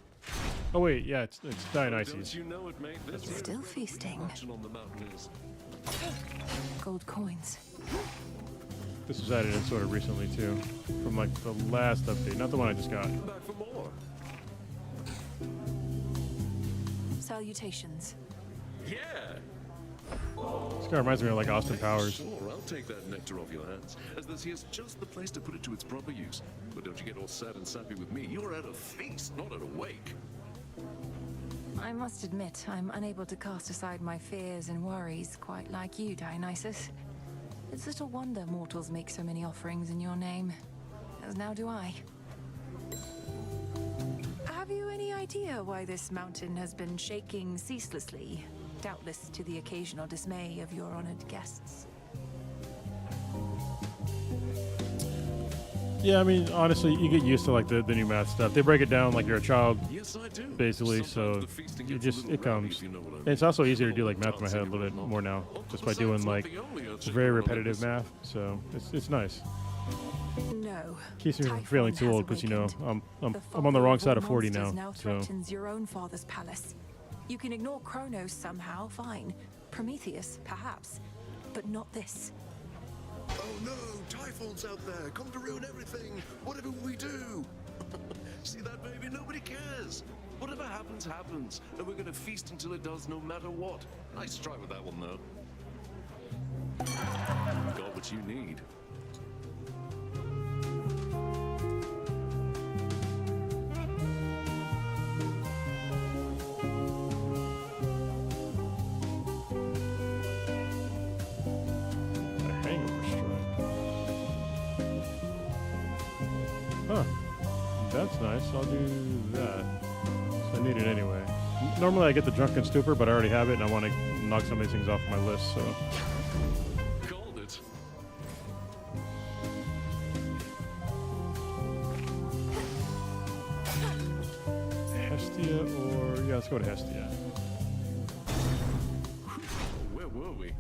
Oh wait, yeah, it's Dionysus. You know it, mate. This is Still feasting. on the mountain is. Gold coins. This was added in sort of recently too, from the last update, not the one I just got. Back for more. Salutations. Yeah. This guy reminds me of Austin Powers. Sure, I'll take that nectar off your hands, as this here's just the place to put it to its proper use. But don't you get all sad and sappy with me. You're at a feast, not at a wake. I must admit, I'm unable to cast aside my fears and worries quite like you, Dionysus. It's little wonder mortals make so many offerings in your name. As now do I. Have you any idea why this mountain has been shaking ceaselessly? Doubtless to the occasional dismay of your honored guests. Yeah, I mean, honestly, you get used to the new math stuff. They break it down like you're a child, Yes, I do. basically. So it comes. And it's also easier to do math in my head a little bit more now, just by doing very repetitive math. So it's nice. No. Keeps me from feeling too old because I'm on the wrong side of 40 now. So Threatens your own father's palace. You can ignore Kr0nus somehow, fine. Prometheus, perhaps, but not this. Oh no, Typhon's out there, come to ruin everything. Whatever we do. See that, baby? Nobody cares. Whatever happens, happens. And we're gonna feast until it does, no matter what. Nice try with that one, though. Got what you need. That's nice. I'll do that. So I need it anyway. Normally I get the Drunken Stupor, but I already have it, and I want to knock some of these things off my list, so... Called it. Hestia or... Yeah, let's go to Hestia. Where were we?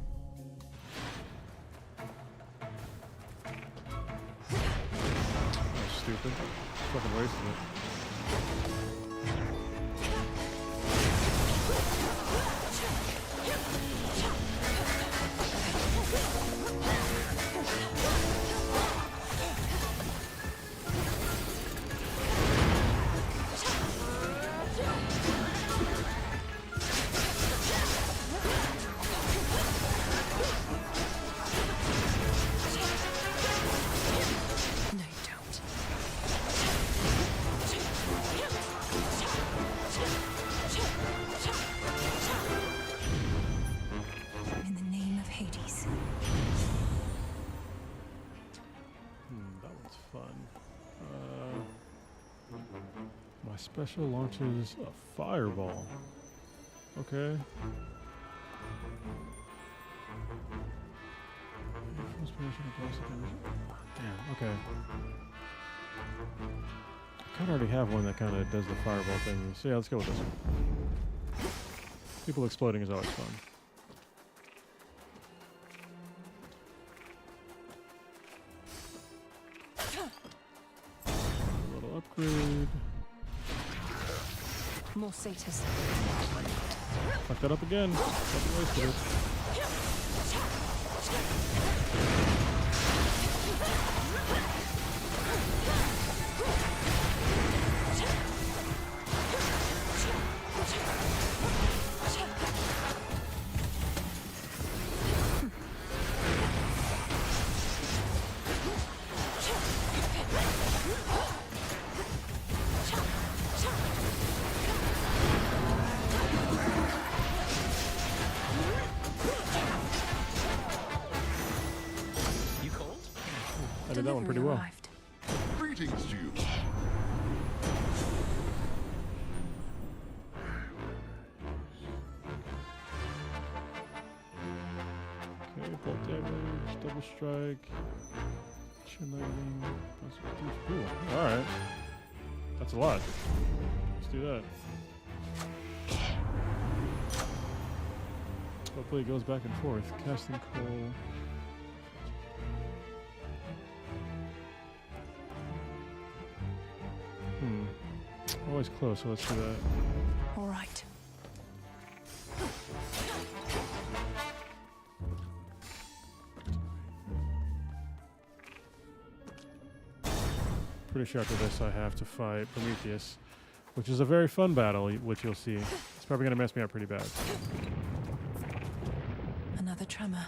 That's stupid. Fucking wasted it. In the name of Hades. That one's fun. My special launches a fireball. Okay. Damn, okay. I kind of already have one that kind of does the fireball thing. So yeah, let's go with this one. People exploding is always fun. A little upgrade. More satyrs. Fuck that up again. Fucking wasted it. You cold? I did that one pretty well. Greetings to you. Okay, bolt damage, double strike, chin lightning, ooh, alright. That's a lot. Let's do that. Hopefully it goes back and forth. Casting coal. Always close, so let's do that. All right. Pretty sure after this I have to fight Prometheus, which is a very fun battle, which you'll see. It's probably going to mess me up pretty bad. Another tremor.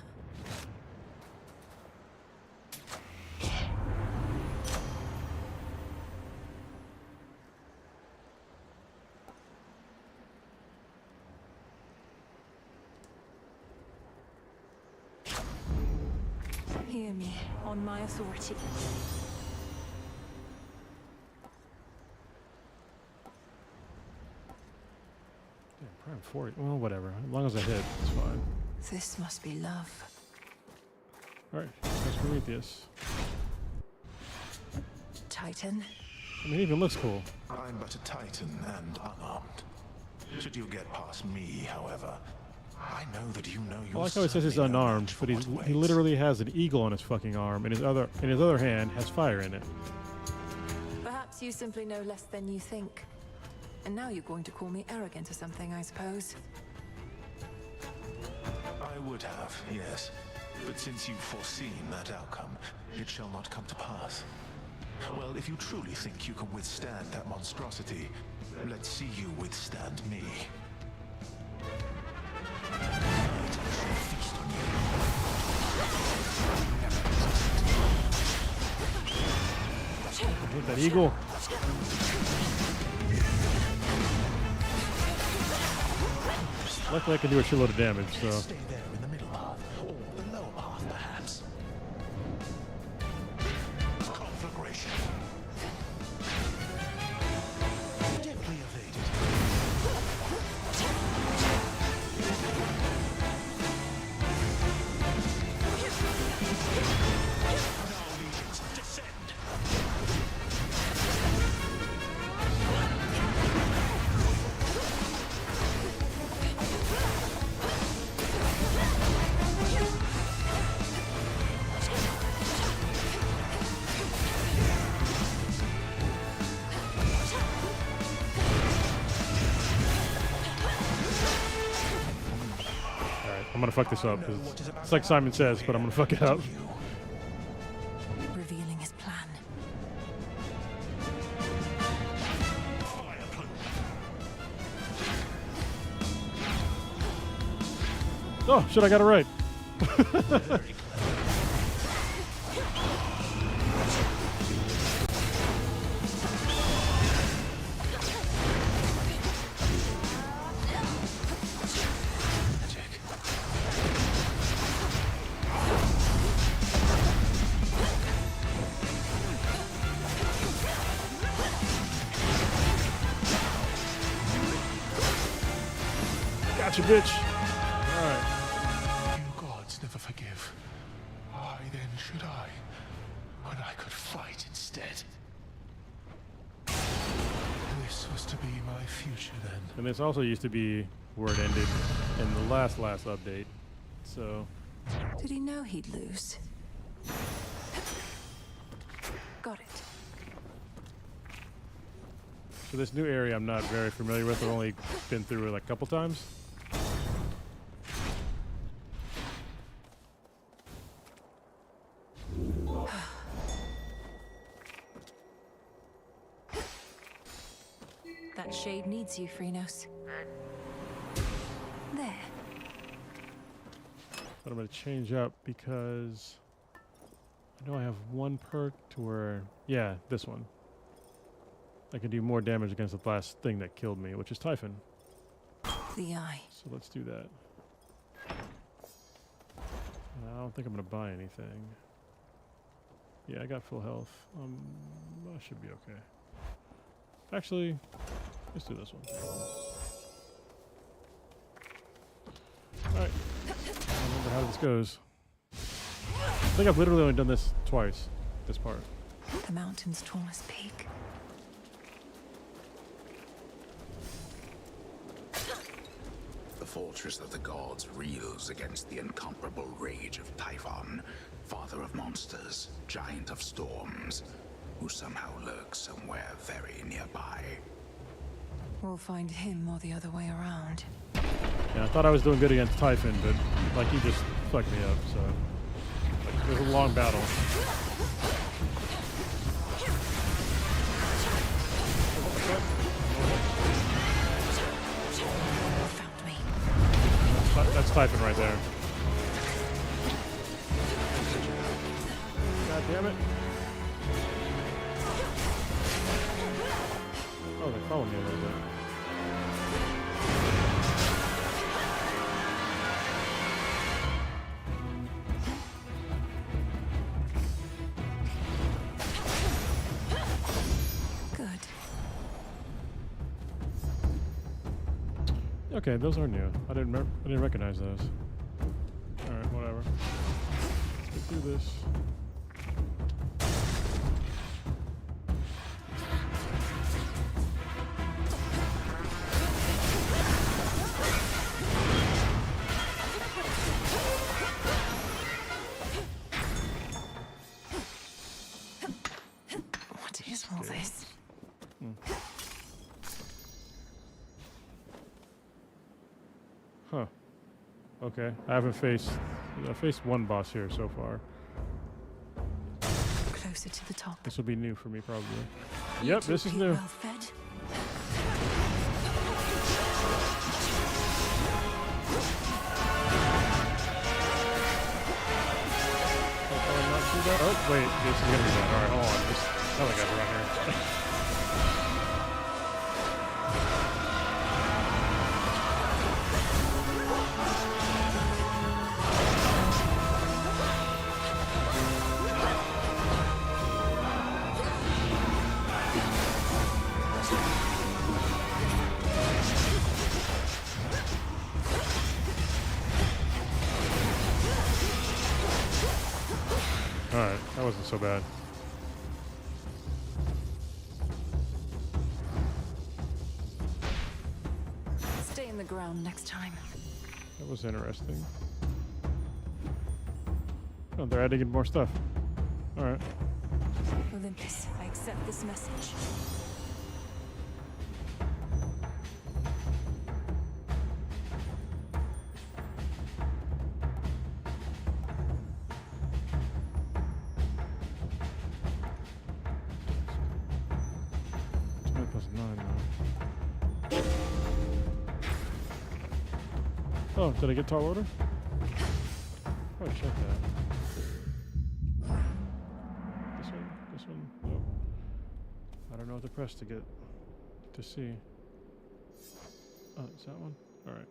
Hear me, on my authority. Damn, Prime 40. Well, whatever. As long as I hit, it's fine. This must be love. Alright, that's Prometheus. Titan. I mean, it even looks cool. I'm but a titan and unarmed. Should you get past me, however, I know that you know I like how he says he's unarmed, but he literally has an eagle on his fucking arm, and his other hand has fire in it. Perhaps you simply know less than you think. And now you're going to call me arrogant or something, I suppose. I would have, yes. But since you've foreseen that outcome, it shall not come to pass. Well, if you truly think you can withstand that monstrosity, let's see you withstand me. Hit that eagle. Luckily I can do a shitload of damage, so... Stay there in the middle path, or the lower path, perhaps. Conflagration. I'm gonna fuck this up. 'Cause it's like Simon Says, but I'm gonna fuck it up. Revealing his plan. Oh, shit, I got it right. Gotcha, bitch. Alright. You gods never forgive. Why then should I? When I could fight instead. This was to be my future then. And this also used to be where it ended in the last update. So. Did he know he'd lose? Got it. So this new area I'm not very familiar with. I've only been through it like a couple times. That shade needs you, Kr0nus. There. But I'm going to change up because I know I have one perk to where, yeah, this one. I can do more damage against the last thing that killed me, which is Typhon. The eye. So let's do that. I don't think I'm going to buy anything. Yeah, I got full health. I should be okay. Actually, let's do this one. Alright. I don't remember how this goes. I think I've literally only done this twice, this part. The mountain's tallest peak. The fortress of the gods reels against the incomparable rage of Typhon, father of monsters, giant of storms, who somehow lurks somewhere very nearby. We'll find him or the other way around. Yeah, I thought I was doing good against Typhon, but like he just fucked me up, so like, it was a long battle. Found me. That's Typhon right there. God damn it. Oh, they followed me a little bit. Good. Okay, those are new. I didn't recognize those. All right, whatever. Let's do this. What is all this? Huh. Okay. I faced one boss here so far. Closer to the top. This will be new for me, probably. Yep, this is new. Well fed. Oh, wait, this is gonna be bad. Alright, hold on. This other guy's around here. Alright, that wasn't so bad. Stay in the ground next time. That was interesting. Oh, they're adding in more stuff. Alright. Olympus, I accept this message. Oh, did I get tall order? Oh, check that. This one? This one? Nope. I don't know what to press to see. Oh, is that one? Alright.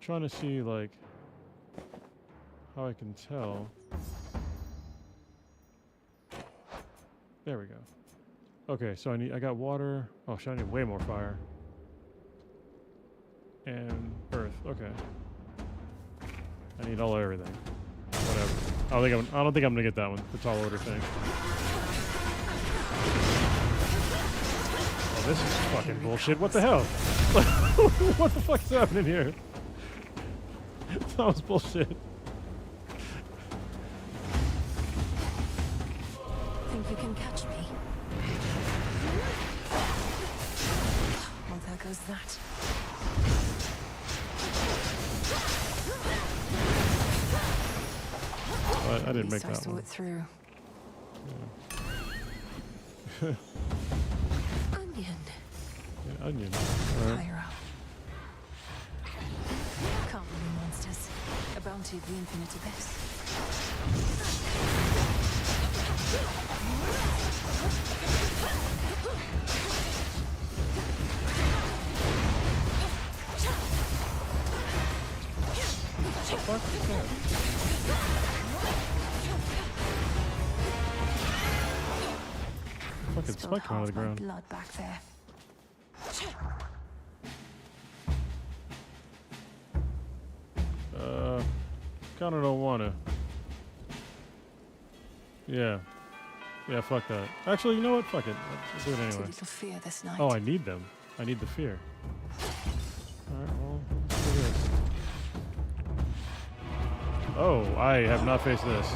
Trying to see, like, how I can tell. There we go. Okay, so I got water. Oh, shit, I need way more fire. And earth. Okay. I need everything. Whatever. I don't think I'm gonna get that one. The tall order thing. Oh, this is fucking bullshit. What the hell? What the fuck is happening here? That was bullshit. Think you can catch me? Well, there goes that. I didn't make I that saw one. it through. Yeah. Onion. Yeah, onion. All right. Higher up. Can't be monsters. A bounty of the infinite abyss. What the fuck is that? Fucking spike coming out of the ground. Blood back there. Kinda don't wanna. Yeah. Yeah, fuck that. Actually, you know what? Fuck it. Let's do it anyway. Too little fear this night. Oh, I need them. I need the fear. Alright, well, let's do this. Oh, I have not faced this.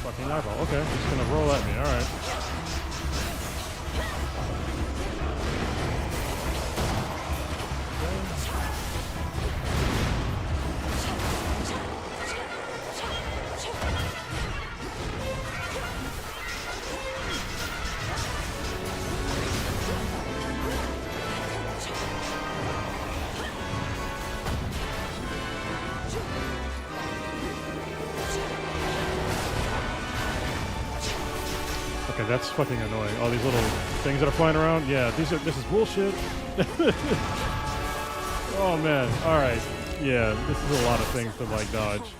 Fucking eyeball. Okay, just gonna roll at me. Alright. Okay, that's fucking annoying. All these little things that are flying around. Yeah, this is bullshit. Oh man. All right. Yeah, this is a lot of things to like dodge.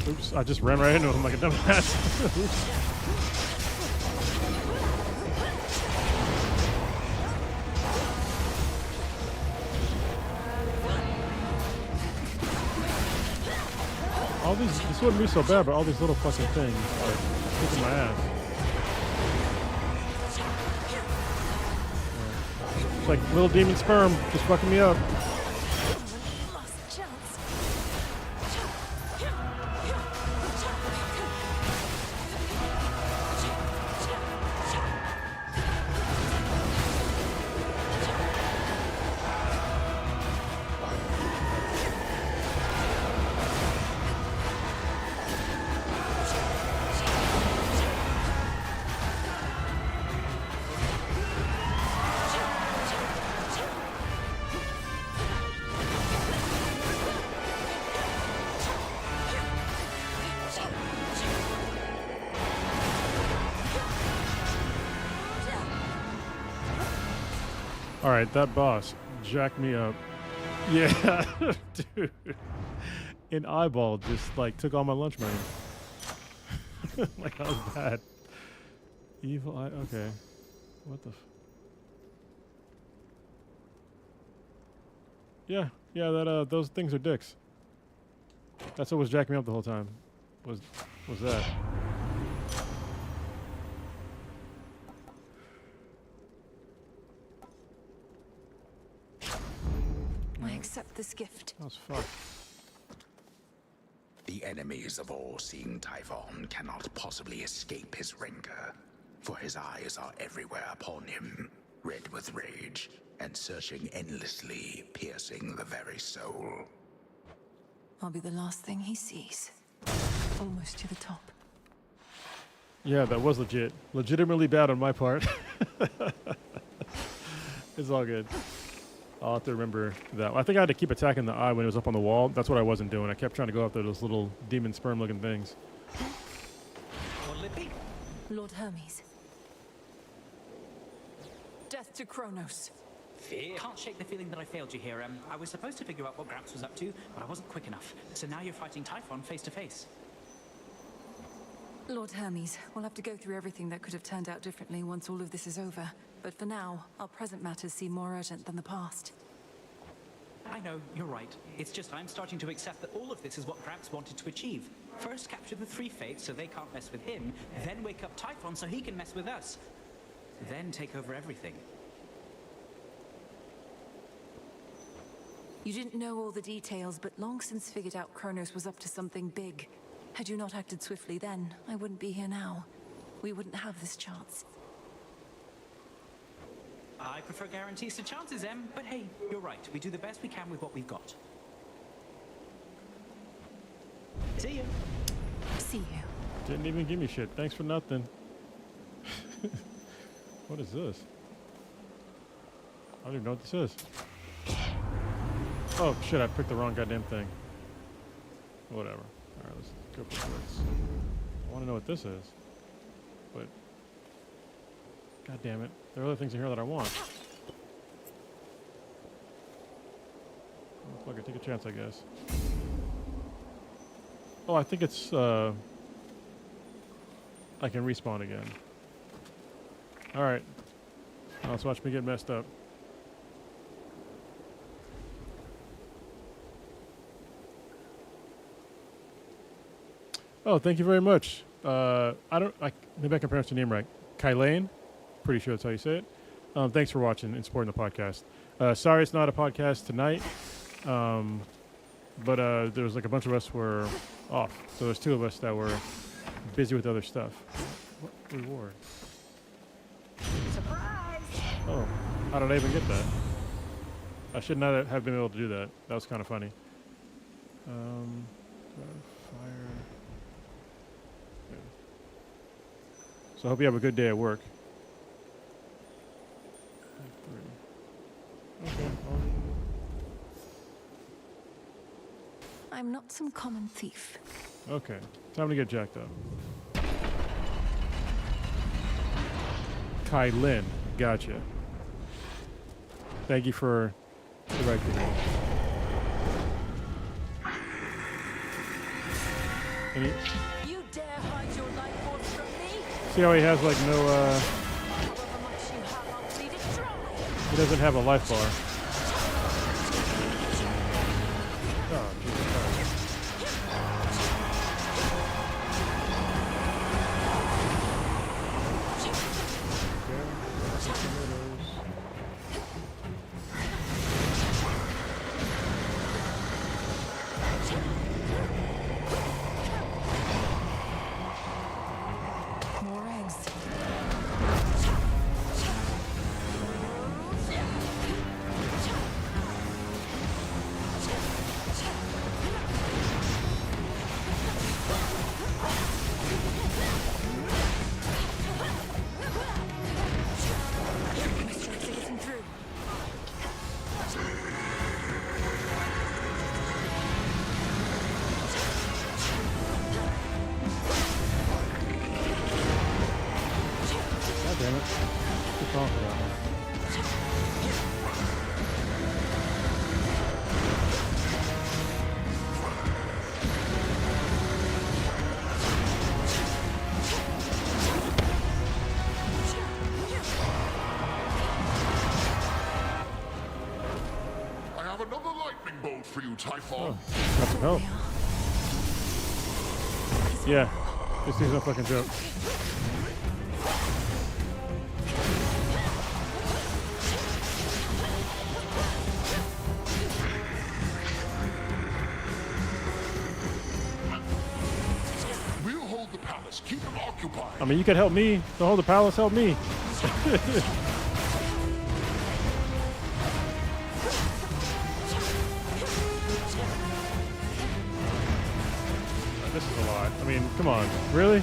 Oops, I just ran right into him like a dumbass. Oops. All these, this wouldn't be so bad, but all these little fucking things are kicking my ass. It's like little demon sperm just fucking me up. Alright, that boss jacked me up. Yeah, dude. An eyeball just like took all my lunch money. Like, how was that? Evil eye, okay. What the Yeah, that those things are dicks. That's what was jacking me up the whole time. Was that. accept this gift. That was fucked. The enemies of all-seeing Typhon cannot possibly escape his rancor, for his eyes are everywhere upon him, red with rage, and searching endlessly, piercing the very soul. I'll be the last thing he sees. Almost to the top. Yeah, that was legit. Legitimately bad on my part. It's all good. I'll have to remember that. I think I had to keep attacking the eye when it was up on the wall. That's what I wasn't doing. I kept trying to go after those little demon sperm looking things. Lord Hermes. Death to Kr0nus. Can't shake the feeling that I failed you here. I was supposed to figure out what Gramps was up to, but I wasn't quick enough. So now you're fighting Typhon face to face. Lord Hermes, we'll have to go through everything that could have turned out differently once all of this is over. But for now, our present matters seem more urgent than the past. I know, you're right. It's just I'm starting to accept that all of this is what Gramps wanted to achieve. First capture the three fates so they can't mess with him, then wake up Typhon so he can mess with us. Then take over everything. You didn't know all the details, but long since figured out Kr0nus was up to something big. Had you not acted swiftly then, I wouldn't be here now. We wouldn't have this chance. I prefer guarantees to chances, Em, but hey, you're right. We do the best we can with what we've got. See you. See you. Didn't even give me shit. Thanks for nothing. What is this? I don't even know what this is. Oh shit, I picked the wrong goddamn thing. Whatever. Alright, let's go for this. I want to know what this is. But god damn it. There are other things in here that I want. Oh, fuck it, take a chance, I guess. Oh, I think it's I can respawn again. Alright. Now let's watch me get messed up. Oh, thank you very much. Maybe I can pronounce your name right. Kr0nus? Pretty sure that's how you say it. Thanks for watching and supporting the podcast. Sorry it's not a podcast tonight. But there was like a bunch of us were off. So there's two of us that were busy with other stuff. What reward? Surprise! Oh, how did I even get that? I should not have been able to do that. That was kind of funny. Fire. Okay. So I hope you have a good day at work. Okay. I'm not some common thief. Okay. Time to get jacked up. Kr0nus. Gotcha. Thank you for the right thing. You dare hide your life force from me? See how he has like no However much you have, I'll bleed it dry. he doesn't have a life bar. Oh, Jesus Christ. More eggs. My strengths are getting through. God damn it. What's wrong with that one? I have another lightning bolt for you, Typhon. Got some help. Yeah. This dude's no fucking joke. I mean, you could help me. The whole the palace help me. This is a lot. I mean, come on. Really?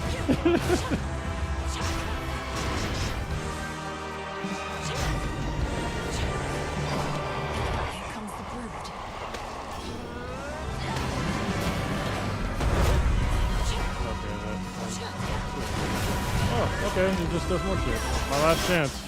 Oh, okay. He just does more shit. My last chance.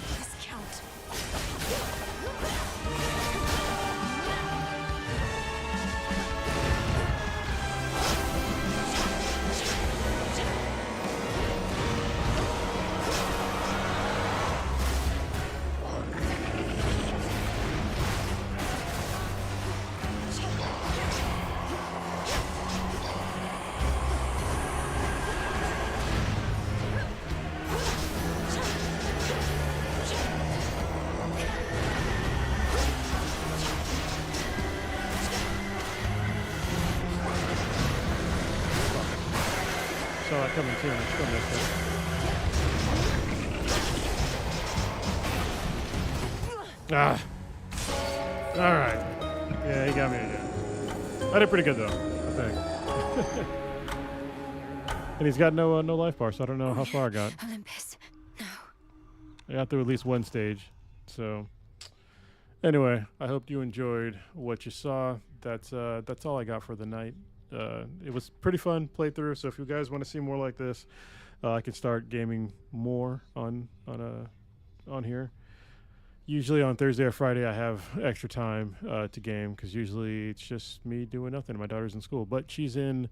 Saw that coming too, and I still missed it. Ah. Alright. Yeah, he got me again. I did pretty good though, I think. And he's got no life bar, so I don't know how far I got. Olympus. No. I got through at least one stage. So anyway, I hope you enjoyed what you saw. That's all I got for the night. It was pretty fun playthrough, so if you guys want to see more like this, I can start gaming more on here. Usually on Thursday or Friday I have extra time to game, because usually it's just me doing nothing. My daughter's in school, but she's in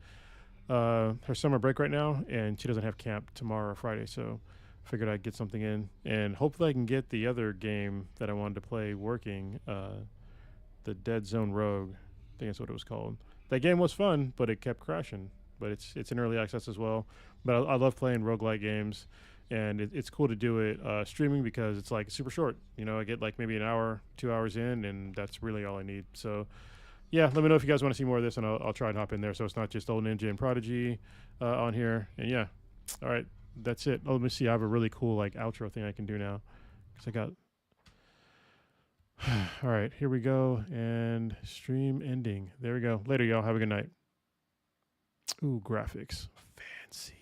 her summer break right now, and she doesn't have camp tomorrow or Friday, so I figured I'd get something in, and hopefully I can get the other game that I wanted to play working, the Dead Zone Rogue. I think that's what it was called. That game was fun, but it kept crashing. But it's in early access as well. But I love playing roguelike games, and it's cool to do it streaming, because it's like super short. You know, I get like maybe an hour, 2 hours in, and that's really all I need. So yeah, let me know if you guys want to see more of this, and I'll try and hop in there, so it's not just old Ninja and Prodigy on here. And yeah, all right, that's it. Oh, let me see. I have a really cool like outro thing I can do now, because I got. All right, here we go, and stream ending. There we go. Later, y'all. Have a good night. Ooh, graphics. Fancy.